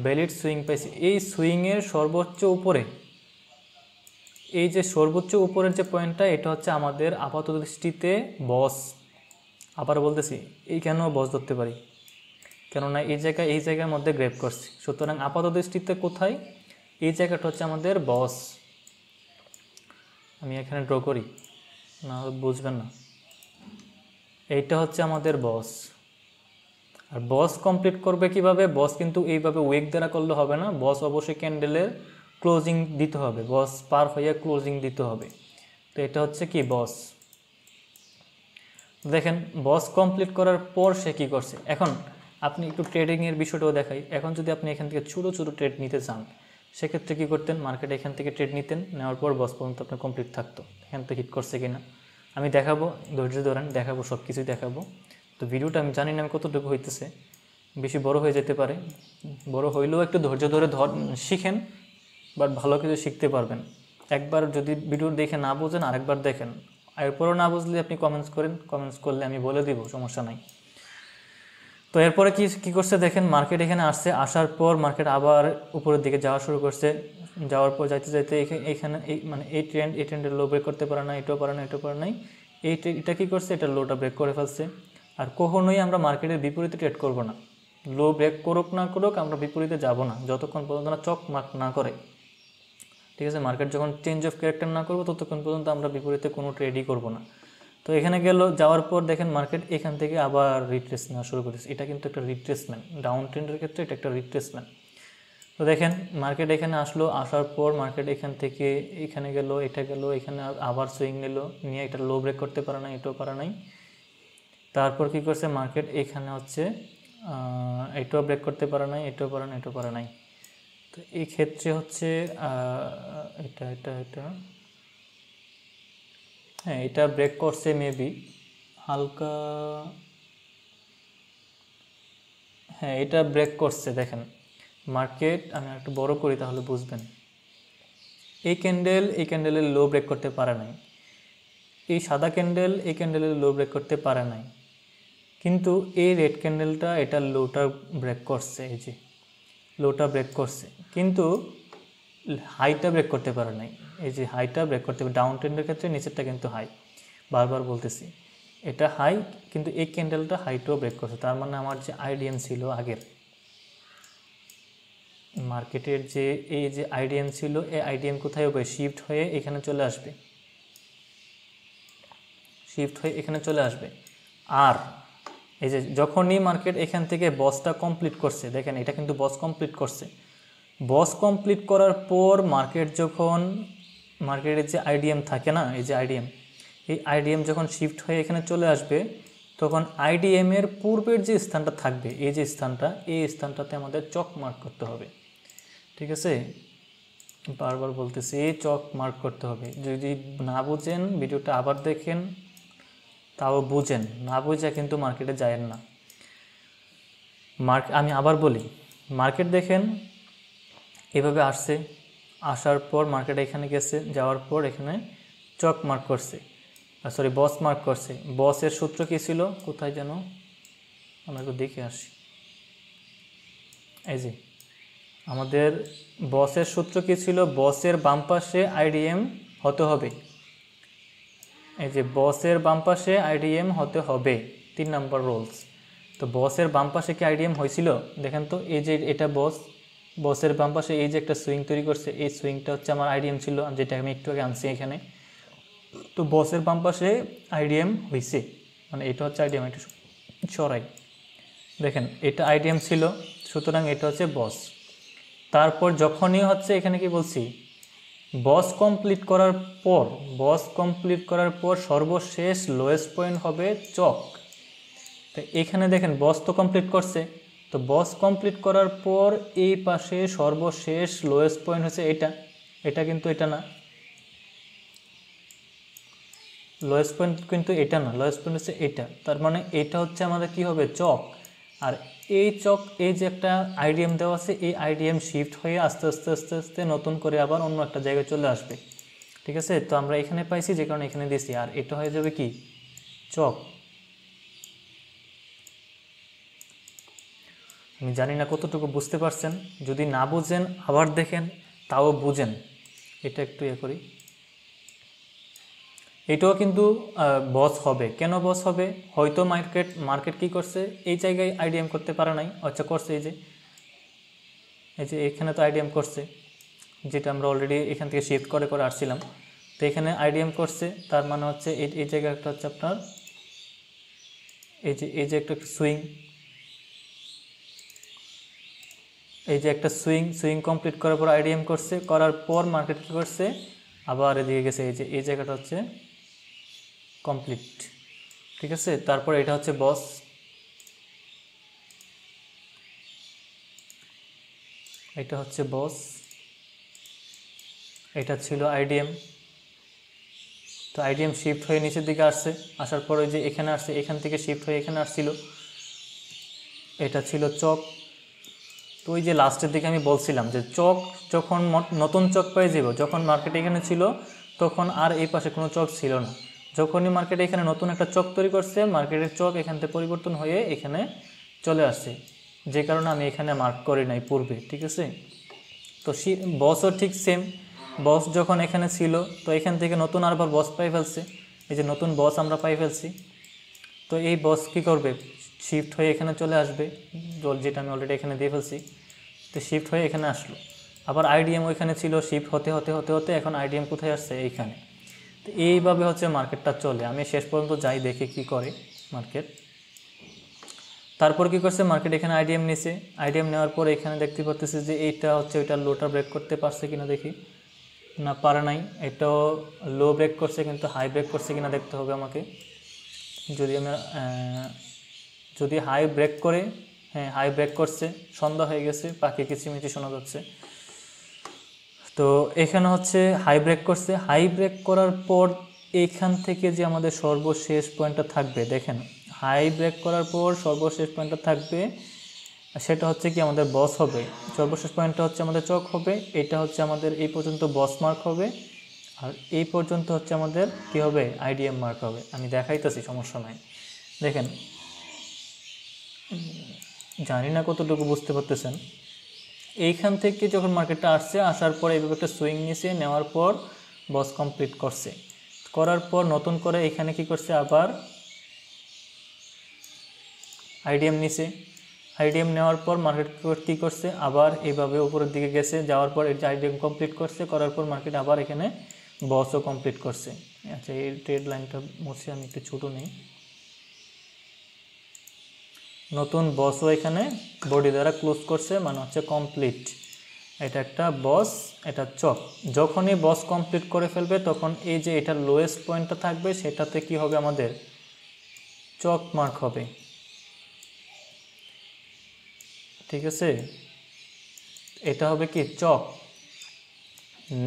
বেলিড সুইং পাইছি। এই সুইংয়ের সর্বোচ্চ উপরে, এই যে সর্বোচ্চ উপরের যে পয়েন্টটা, এটা হচ্ছে আমাদের আপাত দৃষ্টিতে বস। আবার বলতেছি, এইখানেও বস ধরতে পারি, কেননা এই জায়গার মধ্যে গ্রেপ করছি। সুতরাং আপাত দৃষ্টিতে কোথায়, এই জায়গাটা হচ্ছে আমাদের বস। আমি এখানে ড্র করি, না বুঝবেন না, এইটা হচ্ছে আমাদের বস। আর বস কমপ্লিট করবে কিভাবে, বস কিন্তু এইভাবে উইক দ্বারা করলে হবে না, বস অবশ্যই ক্যান্ডেলের ক্লোজিং দিতে হবে, বস পার হয়ে ক্লোজিং দিতে হবে। তো এটা হচ্ছে কি বস। দেখেন বস কমপ্লিট করার পর সে কী করছে। এখন আপনি একটু ট্রেডিংয়ের বিষয়টাও দেখাই। এখন যদি আপনি এখান থেকে ছোটো ছোটো ট্রেড নিতে চান, সেক্ষেত্রে কী করতেন, মার্কেটে এখান থেকে ট্রেড নিতেন, নেওয়ার পর বস পর্যন্ত আপনার কমপ্লিট থাকতো, এখান থেকে হিট করছে কিনা আমি দেখাবো, ধৈর্য ধরেন, দেখাবো, সব কিছুই দেখাবো। তো ভিডিওটা আমি জানি না আমি কতটুকু হইতেছে, বেশি বড় হয়ে যেতে পারে, বড় হইলেও একটু ধৈর্য ধরে শিখেন, বাট ভালো কিছু শিখতে পারবেন। একবার যদি ভিডিও দেখে না বোঝেন আরেকবার দেখেন, এরপরও না বুঝলে আপনি কমেন্টস করেন, কমেন্টস করলে আমি বলে দিব, সমস্যা নাই। তো এরপরে কি করছে দেখেন, মার্কেট এখানে আসছে, আসার পর মার্কেট আবার উপরের দিকে যাওয়া শুরু করছে, যাওয়ার পর যাইতে যাইতে এইখানে মানে এই ট্রেন্ডের লো ব্রেক করতে পারে না, এটাও পারে না, এটাও পারে নাই, এটা কী করছে, এটা লোটা ব্রেক করে ফেলছে। আর কখনোই আমরা মার্কেটের বিপরীতে ট্রেড করব না, লো ব্রেক করুক না করুক আমরা বিপরীতে যাব না, যতক্ষণ পর্যন্ত না চক মার্ক না করে। ঠিক আছে, মার্কেট যখন চেঞ্জ অফ ক্যারেক্টার না করবো ততক্ষণ পর্যন্ত আমরা বিপরীতে কোনো ট্রেডই করব না। তো এখানে যাওয়ার পর দেখেন মার্কেট এখান থেকে আবার রিট্রেস নেওয়া শুরু করেছে, এটা কিন্তু একটা রিট্রেসমেন্ট, ডাউন ট্রেন্ডের ক্ষেত্রে এটা একটা রিট্রেসমেন্ট। তো দেখেন মার্কেট এখানে আসলো, আসার পর মার্কেট এখান থেকে এখানে গেল, এটা গেল, এখানে আবার সুইং নিল, নিয়ে এটা লো ব্রেক করতে পারে না, এটাও পারে নাই। তারপর কি করছে মার্কেট এখানে হচ্ছে এটাও ব্রেক করতে পারে নাই, এটাও পারে না, এটাও পারে নাই। তো এই ক্ষেত্রে হচ্ছে এটা এটা এটা হ্যাঁ, এটা ব্রেক করছে মেবি হালকা, হ্যাঁ এটা ব্রেক করছে, দেখেন মার্কেট, আমি একটু বড় করি তাহলে বুঝবেন। এই ক্যান্ডেলের লো ব্রেক করতে পারে নাই, এই সাদা ক্যান্ডেল এই ক্যান্ডেলের লো ব্রেক করতে পারে নাই, কিন্তু এই রেড ক্যান্ডেলটা এটা লোটা ব্রেক করছে, এই যে লোটা ব্রেক করছে, কিন্তু হাইটা ব্রেক করতে পারে নাই। এই যে হাইটা ব্রেক করতে পারে, ডাউন ট্রেন্ডের ক্ষেত্রে নিচেরটা কিন্তু হাই, বারবার বলতেছি এটা হাই, কিন্তু এই ক্যান্ডেলটা হাইটাও ব্রেক করছে। তার মানে আমার যে আইডিএম ছিল আগের মার্কেটের, যে এই যে আইডিএম ছিল, এই আইডিএম কোথায় হবে, শিফট হয়ে এখানে চলে আসবে, শিফট হয়ে এখানে চলে আসবে। আর এই যে যখনই মার্কেট এখান থেকে বসটা কমপ্লিট করছে, দেখেন এটা কিন্তু বস কমপ্লিট করছে, বস কমপ্লিট করার পর মার্কেট যখন, মার্কেটের যে আইডিএম থাকে না, এই যে আইডিএম, এই আইডিএম যখন শিফট হয়ে এখানে চলে আসবে, তখন আইডিএমের পূর্বের যে স্থানটা থাকবে, এই যে স্থানটা, এই স্থানটাতে আমাদের চক মার্ক করতে হবে। ঠিক আছে, বারবার বলতেছি এই চক মার্ক করতে হবে। যদি না বুঝেন ভিডিওটা আবার দেখেন, তাও বুঝেন, না বুঝে কিন্তু মার্কেটে যায়েন না। আমি আবার বলি, মার্কেট দেখেন এভাবে আসছে, আসার পর মার্কেট এখানে গেছে, যাওয়ার পর এখানে চক মার্ক করছে, সরি বস মার্ক করছে। বসের সূত্র কী ছিল, কোথায় যেন, আমরা একটু দেখে আসি। এই যে আমাদের বসের সূত্র কী ছিল, বসের বাম পাশে আইডিএম হতে হবে, এই যে বসের বাম পাশে আইডিএম হতে হবে, 3 নম্বর রুলস। তো বসের বাম পাশে কি আইডিএম হয়েছিল, দেখেন তো, এই যে এটা বস, বসের বাম পাশে এই যে একটা সুইং তৈরি করছে, এই সুইংটা হচ্ছে আমার আইডিএম ছিল, যেটা আমি একটু আগে আনছি এখানে। তো বসের বাম পাশে আইডিএম হয়েছে, মানে এটা হচ্ছে আইডিএম, একটু সরাই, দেখেন এটা আইডিএম ছিল, সুতরাং এটা হচ্ছে বস। তারপর যখনই হচ্ছে এখানে কি বলছি, বস কমপ্লিট করার পর, বস কমপ্লিট করার পর সর্বশেষ লোয়েস্ট পয়েন্ট হবে চক। তো এখানে দেখেন বস তো কমপ্লিট করছে, তো বস কমপ্লিট করার পর এই পাশে সর্বশেষ লোয়েস্ট পয়েন্ট হচ্ছে এটা, এটা কিন্তু এটা না, লোয়েস্ট পয়েন্ট কিন্তু এটা না, লোয়েস্ট পয়েন্ট হচ্ছে এটা। তার মানে এটা হচ্ছে আমাদের কি হবে, চক। আর এই চক, এই যে একটা আইডিএম দেওয়া আছে, এই আইডিএম শিফট হয়ে আস্তে আস্তে আস্তে আস্তে নতুন করে আবার অন্য একটা জায়গায় চলে আসবে। ঠিক আছে, তো আমরা এখানে পাইছি যে কারণে এখানে দিছি, আর এটা হয়ে যাবে কি, চক। আমি জানি না কতটুকু বুঝতে পারছেন, যদি না বুঝেন আবার দেখেন, তাও বুঝেন। এটা একটু ইয়ে করি, এটাও কিন্তু বস হবে। কেন বস হবে, হয়তো মার্কেট কি করছে, এই জায়গায় আইডিএম করতে পারে নাই, আচ্ছা করছে, এই যে এখানে তো আইডিএম করছে, যেটা আমরা অলরেডি এখান থেকে শিফট করে করে আসছিলাম। তো এখানে আইডিএম করছে, তার মানে হচ্ছে এই জায়গায় একটা হচ্ছে আপনার এই যে একটা সুইং, এই যে একটা সুইং কমপ্লিট করার পর আইডিএম করছে, করার পর মার্কেট কী করছে, আবার এদিকে গেছে, এই যে এই জায়গাটা হচ্ছে কমপ্লিট। ঠিক আছে, তারপর এটা হচ্ছে বস, এটা হচ্ছে বস, এটা ছিল আইডিএম। তো আইডিএম শিফট হয়ে নিচের দিকে আসছে, আসার পর ওই যে এখানে আসছে, এখান থেকে শিফট হয়ে এখানে আসছিল, এটা ছিল চক। তো ওই যে লাস্টের দিকে আমি বলছিলাম যে চক যখন নতুন চক পেয়ে যাব, যখন মার্কেট এখানে ছিল তখন আর এই পাশে কোনো চক ছিল না, যখনই মার্কেট এখানে নতুন একটা চক তৈরি করছে, মার্কেটের চক এখান থেকে পরিবর্তন হয়ে এখানে চলে আসছে, যে কারণে আমি এখানে মার্ক করি নাই পূর্বে। ঠিক আছে, তো বসও ঠিক সেম, বস যখন এখানে ছিল, তো এখান থেকে নতুন আরবার বস পাই ফেলছে, এই যে নতুন বস আমরা পাই ফেলছি। তো এই বস কী করবে, শিফট হয়ে এখানে চলে আসবে, যেটা আমি অলরেডি এখানে দিয়ে ফেলছি। তো শিফট হয়ে এখানে আসলো, আবার আইডিএম ওইখানে ছিল, শিফট হতে হতে হতে হতে এখন আইডিএম কোথায় আসছে, এইখানে। তো এইভাবে হচ্ছে মার্কেটটা চলে। আমি শেষ পর্যন্ত যাই দেখে কি করে মার্কেট। তারপর কি করছে, মার্কেট এখানে আইডিএম নিছে, আইডিএম নেওয়ার পর এখানে দেখতে পাচ্তেছে যে এইটা হচ্ছে ওইটা লোটা ব্রেক করতে পারছে কিনা দেখি, না পারে নাই। এটাও লো ব্রেক করছে, কিন্তু হাই ব্রেক করছে কিনা দেখতে হবে আমাকে। যদি হাই ব্রেক করে, হ্যাঁ হাই ব্রেক করছে, সন্ধ্যা হয়ে গেছে, পাখি কিচিমিচি শোনা যাচ্ছে। তো এখানে হচ্ছে হাই ব্রেক করছে, হাই ব্রেক করার পর এইখান থেকে যে আমাদের সর্বশেষ পয়েন্টটা থাকবে, দেখেন হাই ব্রেক করার পর সর্বশেষ পয়েন্টটা থাকবে সেটা হচ্ছে কি আমাদের বস হবে, সর্বশেষ পয়েন্টটা হচ্ছে আমাদের চক হবে, এটা হচ্ছে আমাদের এই পর্যন্ত বস মার্ক হবে, আর এই পর্যন্ত হচ্ছে আমাদের কি হবে আইডিএম মার্ক হবে। আমি দেখাইতেছি, সমস্যা নাই। দেখেন, জানি না কতটুকু বুঝতে পারতেছেন। এইখান থেকে যখন মার্কেটটা আসছে, আসার পর এইভাবে একটা সুইং নিছে, নেওয়ার পর বস কমপ্লিট করছে, করার পর নতুন করে এখানে কি করছে, আবার আইডিএম নিছে, আইডিএম নেওয়ার পর মার্কেট কী করছে, আবার এইভাবে উপরের দিকে গেছে, যাওয়ার পর এই যে আইডিএম কমপ্লিট করছে, করার পর মার্কেট আবার এখানে বসও কমপ্লিট করছে। আচ্ছা, এই ট্রেড লাইনটা মুছে আমি একটু ছোটো নেই, নতুন বসও এখানে বডি দ্বারা ক্লোজ করছে, মানে হচ্ছে কমপ্লিট। এটা একটা বস, এটা চক। যখনই বস কমপ্লিট করে ফেলবে তখন এই যে এটার লোয়েস্ট পয়েন্টটা থাকবে, সেটাতে কি হবে আমাদের চক মার্ক হবে, ঠিক আছে? এটা হবে কি চক।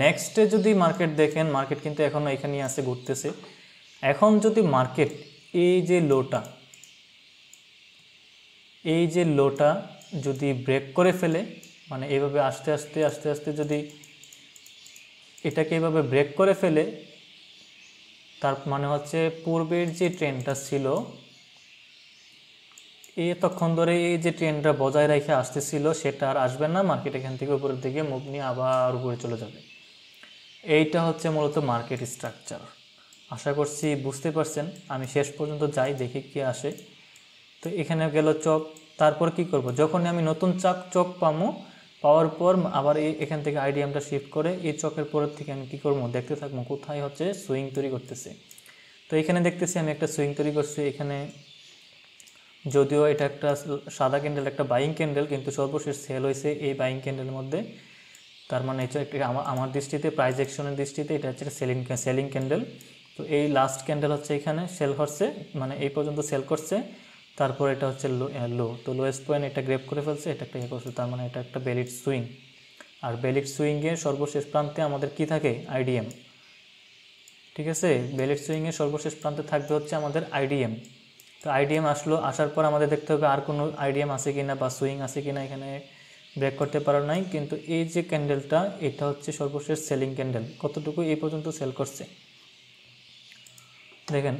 নেক্সটে যদি মার্কেট দেখেন, মার্কেট কিন্তু এখনও এখানেই আছে, ঘুরতেছে। এখন যদি মার্কেট এই যে লোটা যদি ব্রেক করে ফেলে, মানে এইভাবে আস্তে আস্তে আস্তে আস্তে যদি এটাকে এইভাবে ব্রেক করে ফেলে, তার মানে হচ্ছে পূর্বের যে ট্রেন্ডটা ছিল, এতক্ষণ ধরে এই যে ট্রেন্ডটা বজায় রেখে আসতেছিল, সেটা আর আসবে না। মার্কেট এখান থেকে উপরের দিকে মুভ নিয়ে আবার উপরে চলে যাবে। এইটা হচ্ছে মূলত মার্কেট স্ট্রাকচার। আশা করছি বুঝতে পারছেন। আমি শেষ পর্যন্ত যাই, দেখি কি আসে। তো এখানে গেল চক, তারপর কি করব, যখনই আমি নতুন চক পাওয়ার পর আবার এখান থেকে আইডিএমটা শিফট করে এই চকের পরের থেকে আমি কি করব, দেখতে থাকবো কোথায় হচ্ছে সুইং তৈরি করতেছে। তো এখানে দেখতেছি আমি একটা সুইং তৈরি করছি। এখানে যদিও এটা একটা সাদা ক্যান্ডেল, একটা বাইং ক্যান্ডেল, কিন্তু সর্বশেষ সেল হয়েছে এই বাইং ক্যান্ডেলের মধ্যে। তার মানে এটা আমার দৃষ্টিতে, প্রাইস অ্যাকশনের দৃষ্টিতে এটা হচ্ছে সেলিং ক্যান্ডেল। তো এই লাস্ট ক্যান্ডেল হচ্ছে এখানে সেল করছে, মানে এই পর্যন্ত সেল করছে, তারপর এটা হচ্ছে লো। তো লোয়েস্ট পয়েন্ট এটা গ্রেপ করে ফেলছে, এটা একটা করছে, তার মানে এটা একটা বেলিড সুইং। আর বেলিড সুইংয়ের সর্বশেষ প্রান্তে আমাদের কি থাকে, আইডিএম, ঠিক আছে? বেলিড সুইংয়ের সর্বশেষ প্রান্তে থাকবে হচ্ছে আমাদের আইডিএম। তো আইডিএম আসার পর আমাদের দেখতে হবে আর কোনো আইডিএম আছে কিনা বা সুইং আছে কিনা। এখানে ব্রেক করতে পারা নাই, কিন্তু এই যে ক্যান্ডেলটা, এটা হচ্ছে সর্বশেষ সেলিং ক্যান্ডেল। কতটুকু এই পর্যন্ত সেল করছে দেখেন,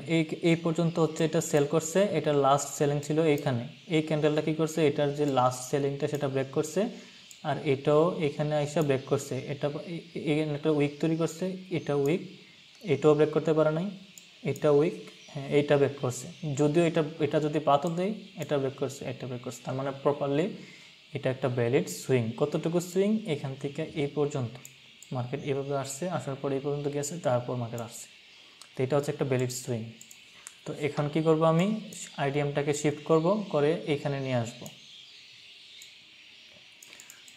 এই পর্যন্ত হচ্ছে এটা সেল করছে, এটা লাস্ট সেলিং ছিল এইখানে। এই ক্যান্ডেলটা কি করছে, এটার যে লাস্ট সেলিংটা সেটা ব্রেক করছে, আর এটাও এখানে এসে ব্রেক করছে। এটা একটা উইক তৈরি করছে, এটা উইক, এটাও ব্রেক করতে পারে নাই, এটা উইক, হ্যাঁ এইটা ব্রেক করছে। যদিও এটা যদি পাথর দেয়, এটা ব্রেক করছে, এটা ব্রেক করছে, তার মানে প্রপারলি এটা একটা ভ্যালিড সুইং। কতটুকু সুইং, এখান থেকে এই পর্যন্ত মার্কেট এভাবে আসছে, আসার পর এই পর্যন্ত গেছে, তারপর মার্কেট আসছে। তো এটা হচ্ছে একটা ভ্যালিড সুইং। তো এখন কি করব, আমি আইডিএমটাকে শিফট করব, করে এখানে নিয়ে আসব।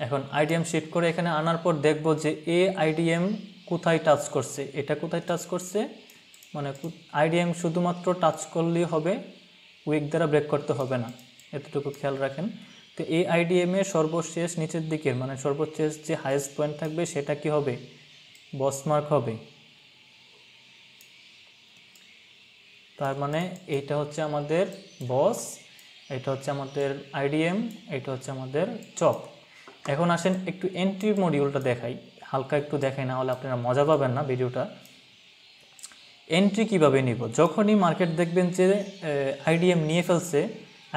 এখন আইডিএম শিফট করে এখানে আনার পর দেখব যে এ আইডিএম কোথায় টাচ করছে, এটা কোথায় টাচ করছে, মানে আইডিএম শুধুমাত্র টাচ করলেই হবে, উইক দ্বারা ব্রেক করতে হবে না, এতটুকু খেয়াল রাখেন। তো এই আইডিএমের সর্বশেষ নিচের দিকের, মানে সর্বশেষ যে হাইয়েস্ট পয়েন্ট থাকবে, সেটা কি হবে, বস মার্ক হবে। তার মানে এইটা হচ্ছে আমাদের বস, এটা হচ্ছে আমাদের আইডিএম, এটা হচ্ছে আমাদের চক। এখন আসেন একটু এন্ট্রি মডিউলটা দেখাই, হালকা একটু দেখাই, না হলে আপনারা মজা পাবেন না ভিডিওটা। এন্ট্রি কিভাবে নিব, যখনই মার্কেট দেখবেন যে আইডিএম নিয়ে ফেলছে,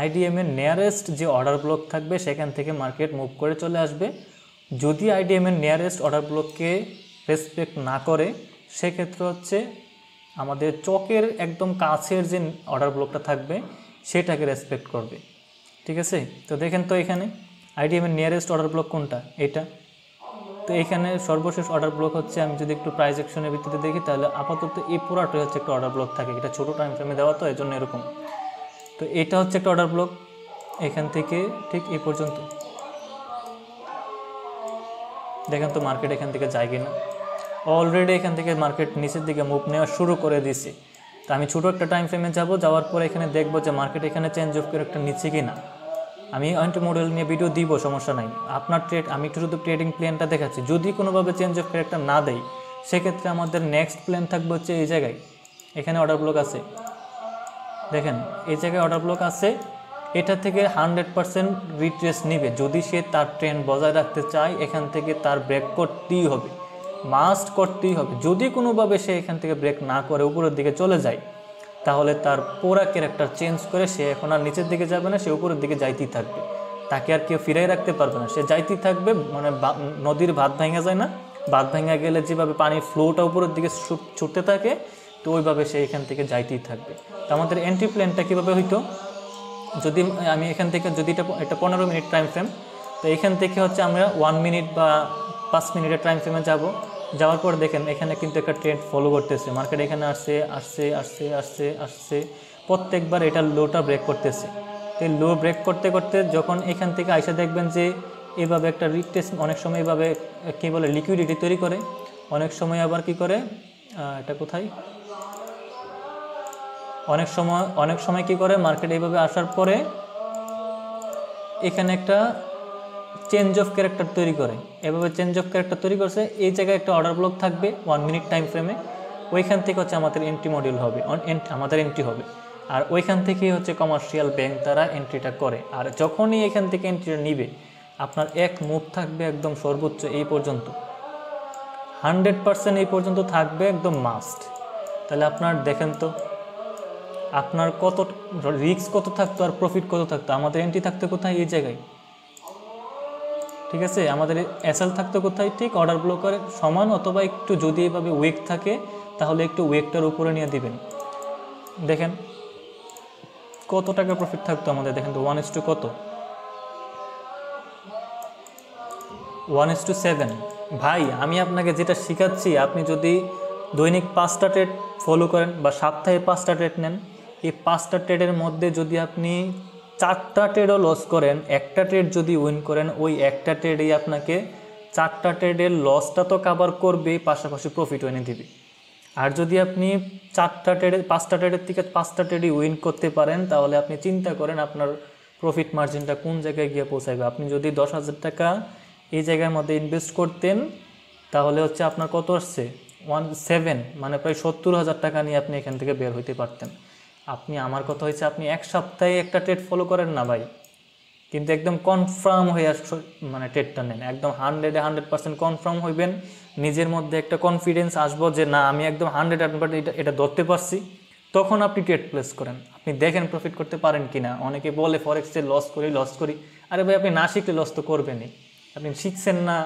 আইডিএমের নিয়ারেস্ট যে অর্ডার ব্লক থাকবে সেখান থেকে মার্কেট মুভ করে চলে আসবে। যদি আইডিএমের নিয়ারেস্ট অর্ডার ব্লককে রেসপেক্ট না করে, সেক্ষেত্রে হচ্ছে আমাদের চকের একদম কাছের যে অর্ডার ব্লকটা থাকবে সেটাকে রেসপেক্ট করবে, ঠিক আছে? তো দেখেন তো এখানে আইডিএমের নিয়ারেস্ট অর্ডার ব্লক কোনটা, এটা। তো এখানে সর্বশেষ অর্ডার ব্লক হচ্ছে, আমি যদি একটু প্রাইস অ্যাকশনের ভিত্তিতে দেখি, তাহলে আপাতত এই পুরাটাই হচ্ছে একটা অর্ডার ব্লক থাকে, এটা ছোটো টাইম ফ্রেমে দেওয়া, তো এই জন্য এরকম। তো এটা হচ্ছে একটা অর্ডার ব্লক, এখান থেকে ঠিক এই পর্যন্ত। দেখেন তো মার্কেট এখান থেকে যায় কিনা, অলরেডি এখান থেকে মার্কেট নিচের দিকে মুভ নেওয়া শুরু করে দিছে। তো আমি ছোটো একটা টাইম ফ্রেমে যাওয়ার পর এখানে দেখবো যে মার্কেট এখানে চেঞ্জ অফ করে একটা নিচে কিনা। আমি এন্ট্রি মডেল নিয়ে ভিডিও দিব, সমস্যা নাই। আপনার আমি একটু শুধু ট্রেডিং প্ল্যানটা দেখাচ্ছি। যদি কোনোভাবে চেঞ্জ অফ ক্যারেক্টার না দেয়, সেক্ষেত্রে আমাদের নেক্সট প্ল্যান থাকবে হচ্ছে এই জায়গায়, এখানে অর্ডার ব্লক আছে, দেখেন এই জায়গায় অর্ডার ব্লক আছে, এটা থেকে 100% রিট্রেস নিবে যদি সে তার ট্রেন্ড বজায় রাখতে চায়। এখান থেকে তার ব্রেক করতেই হবে, মাস্ট করতেই হবে। যদি কোনোভাবে সে এখান থেকে ব্রেক না করে উপরের দিকে চলে যায়, তাহলে তার পুরা ক্যারেক্টার চেঞ্জ করে সে এখন আর নিচের দিকে যাবে না, সে উপরের দিকে যাইতেই থাকবে। তাকে আর কেউ ফিরাই রাখতে পারবে না, সে যাইতেই থাকবে। মানে নদীর বাঁধ ভাঙা যায় না, বাঁধ ভাঙা গেলে যেভাবে পানির ফ্লোটা উপরের দিকে ছুটতে থাকে, তো ওইভাবে সে এখান থেকে যাইতেই থাকবে। তো আমাদের এন্ট্রি প্ল্যানটা কীভাবে হইতো, যদি আমি এখান থেকে যদি এটা 15 মিনিট টাইম ফ্রেম, তো এখান থেকে হচ্ছে আমরা 1 মিনিট বা 5 মিনিটের টাইম ফ্রেমে যাব। যাওয়ার পর দেখেন এখানে কিন্তু একটা ট্রেন্ড ফলো করতেছে, মার্কেট এখানে আসছে আসছে আসছে আসছে আসছে, প্রত্যেকবার এটা লোটা ব্রেক করতেছে। তো লো ব্রেক করতে করতে যখন এখান থেকে আইসা দেখবেন যে এভাবে একটা রিটেস্ট, অনেক সময় এভাবে কী বলে লিকুইডিটি তৈরি করে, অনেক সময় আবার কি করে, এটা কোথায়, অনেক সময় কি করে মার্কেট এইভাবে আসার পরে এখানে একটা চেঞ্জ অফ ক্যারেক্টার তৈরি করে। এভাবে চেঞ্জ অফ ক্যারেক্টার তৈরি করছে, এই জায়গায় একটা অর্ডার ব্লক থাকবে 1 মিনিট টাইম ফ্রেমে, ওইখান থেকে হচ্ছে আমাদের এন্ট্রি মডিউল হবে, আমাদের এন্ট্রি হবে। আর ওইখান থেকেই হচ্ছে কমার্শিয়াল ব্যাংক তারা এন্ট্রিটা করে। আর যখনই এখান থেকে এন্ট্রিটা নিবে, আপনার এক মুভ থাকবে একদম সর্বোচ্চ এই পর্যন্ত, 100% এই পর্যন্ত থাকবে, একদম মাস্ট। তাহলে আপনার দেখেন তো আপনার কত রিস্ক কত থাকতো আর প্রফিট কত থাকতো। আমাদের এন্ট্রি থাকতো কোথায়, এই জায়গায়, ঠিক আছে। আমাদের এসএল থাকতো কোথায়, ঠিক অর্ডার ব্লকের সমান, অথবা একটু যদি এইভাবে উইক থাকে তাহলে একটু উইকটার উপরে নিয়ে দিবেন। দেখেন কত টাকা প্রফিট থাকতো আমাদের, দেখেন তো 1:, কত, 1:7। ভাই আমি আপনাকে যেটা শেখাচ্ছি, আপনি যদি দৈনিক 5টা ট্রেড ফলো করেন বা সপ্তাহে 5টা ট্রেড নেন, এই 5টা ট্রেডের মধ্যে যদি আপনি 4টা ট্রেডও লস করেন, একটা ট্রেড যদি উইন করেন, ওই একটা ট্রেডেই আপনাকে 4টা ট্রেডের লসটা তো কাভার করবে, পাশাপাশি প্রফিট এনে দিবে। আর যদি আপনি 5টা ট্রেডের থেকে 5টা ট্রেডই উইন করতে পারেন, তাহলে আপনি চিন্তা করেন আপনার প্রফিট মার্জিনটা কোন জায়গায় গিয়ে পৌঁছাবে। আপনি যদি 10,000 টাকা এই জায়গার মধ্যে ইনভেস্ট করতেন, তাহলে হচ্ছে আপনার কত আসছে, 17, মানে প্রায় 70,000 টাকা নিয়ে আপনি এখান থেকে বের হইতে পারতেন। আপনি, আমার কথা হয়েছে, আপনি এক সপ্তাহে একটা ট্রেড ফলো করেন না ভাই, কিন্তু একদম কনফার্ম হয়ে মানে ট্রেডটা নেন, একদম 100% কনফার্ম হইবেন, নিজের মধ্যে একটা কনফিডেন্স আসবো যে না আমি একদম 100% এটা ধরতে পারছি, তখন আপনি ট্রেড প্লেস করেন। আপনি দেখেন প্রফিট করতে পারেন কিনা। অনেকে বলে ফরেক্সে লস করি, আরে ভাই আপনি না শিখলে লস তো করবেনই। আপনি শিখছেন না,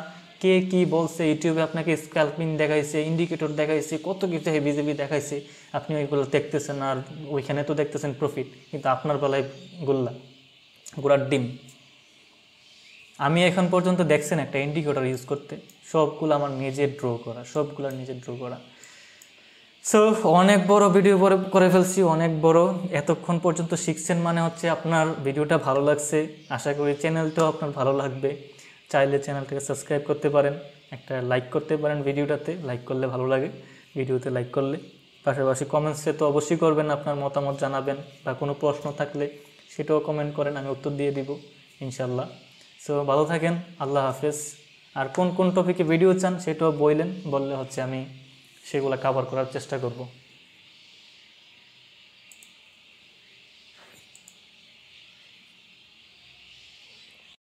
কে কি বলছে, ইউটিউবে আপনাকে স্ক্যালপিং দেখাইছে, ইন্ডিকেটর দেখাইছে, কত কিছু হেভি দেখাইছে, আপনি ওইগুলো দেখতেছেন, আর ওইখানে তো দেখতেছেন প্রফিট, কিন্তু আপনার বেলায় গোড়ার ডিম। আমি এখন পর্যন্ত দেখছেন একটা ইন্ডিকেটর ইউজ করতে, সবগুলো আমার নিজের ড্র করা। সো অনেক বড় ভিডিও করে ফেলছি, অনেক বড়। এতক্ষণ পর্যন্ত শিখছেন মানে হচ্ছে আপনার ভিডিওটা ভালো লাগছে, আশা করি চ্যানেলটাও আপনার ভালো লাগবে। চাইলে চ্যানেলটাকে সাবস্ক্রাইব করতে পারেন, একটা লাইক করতে পারেন, ভিডিওটাতে লাইক করলে ভালো লাগে, ভিডিওতে লাইক করলে। পাশাপাশি কমেন্টসে তো অবশ্যই করবেন, আপনার মতামত জানাবেন, বা কোনো প্রশ্ন থাকলে সেটাও কমেন্ট করেন, আমি উত্তর দিয়ে দিব ইনশাল্লাহ। সো ভালো থাকেন, আল্লাহ হাফেজ। আর কোন কোন টপিকে ভিডিও চান সেটাও বললে হচ্ছে আমি সেগুলো কভার করার চেষ্টা করব।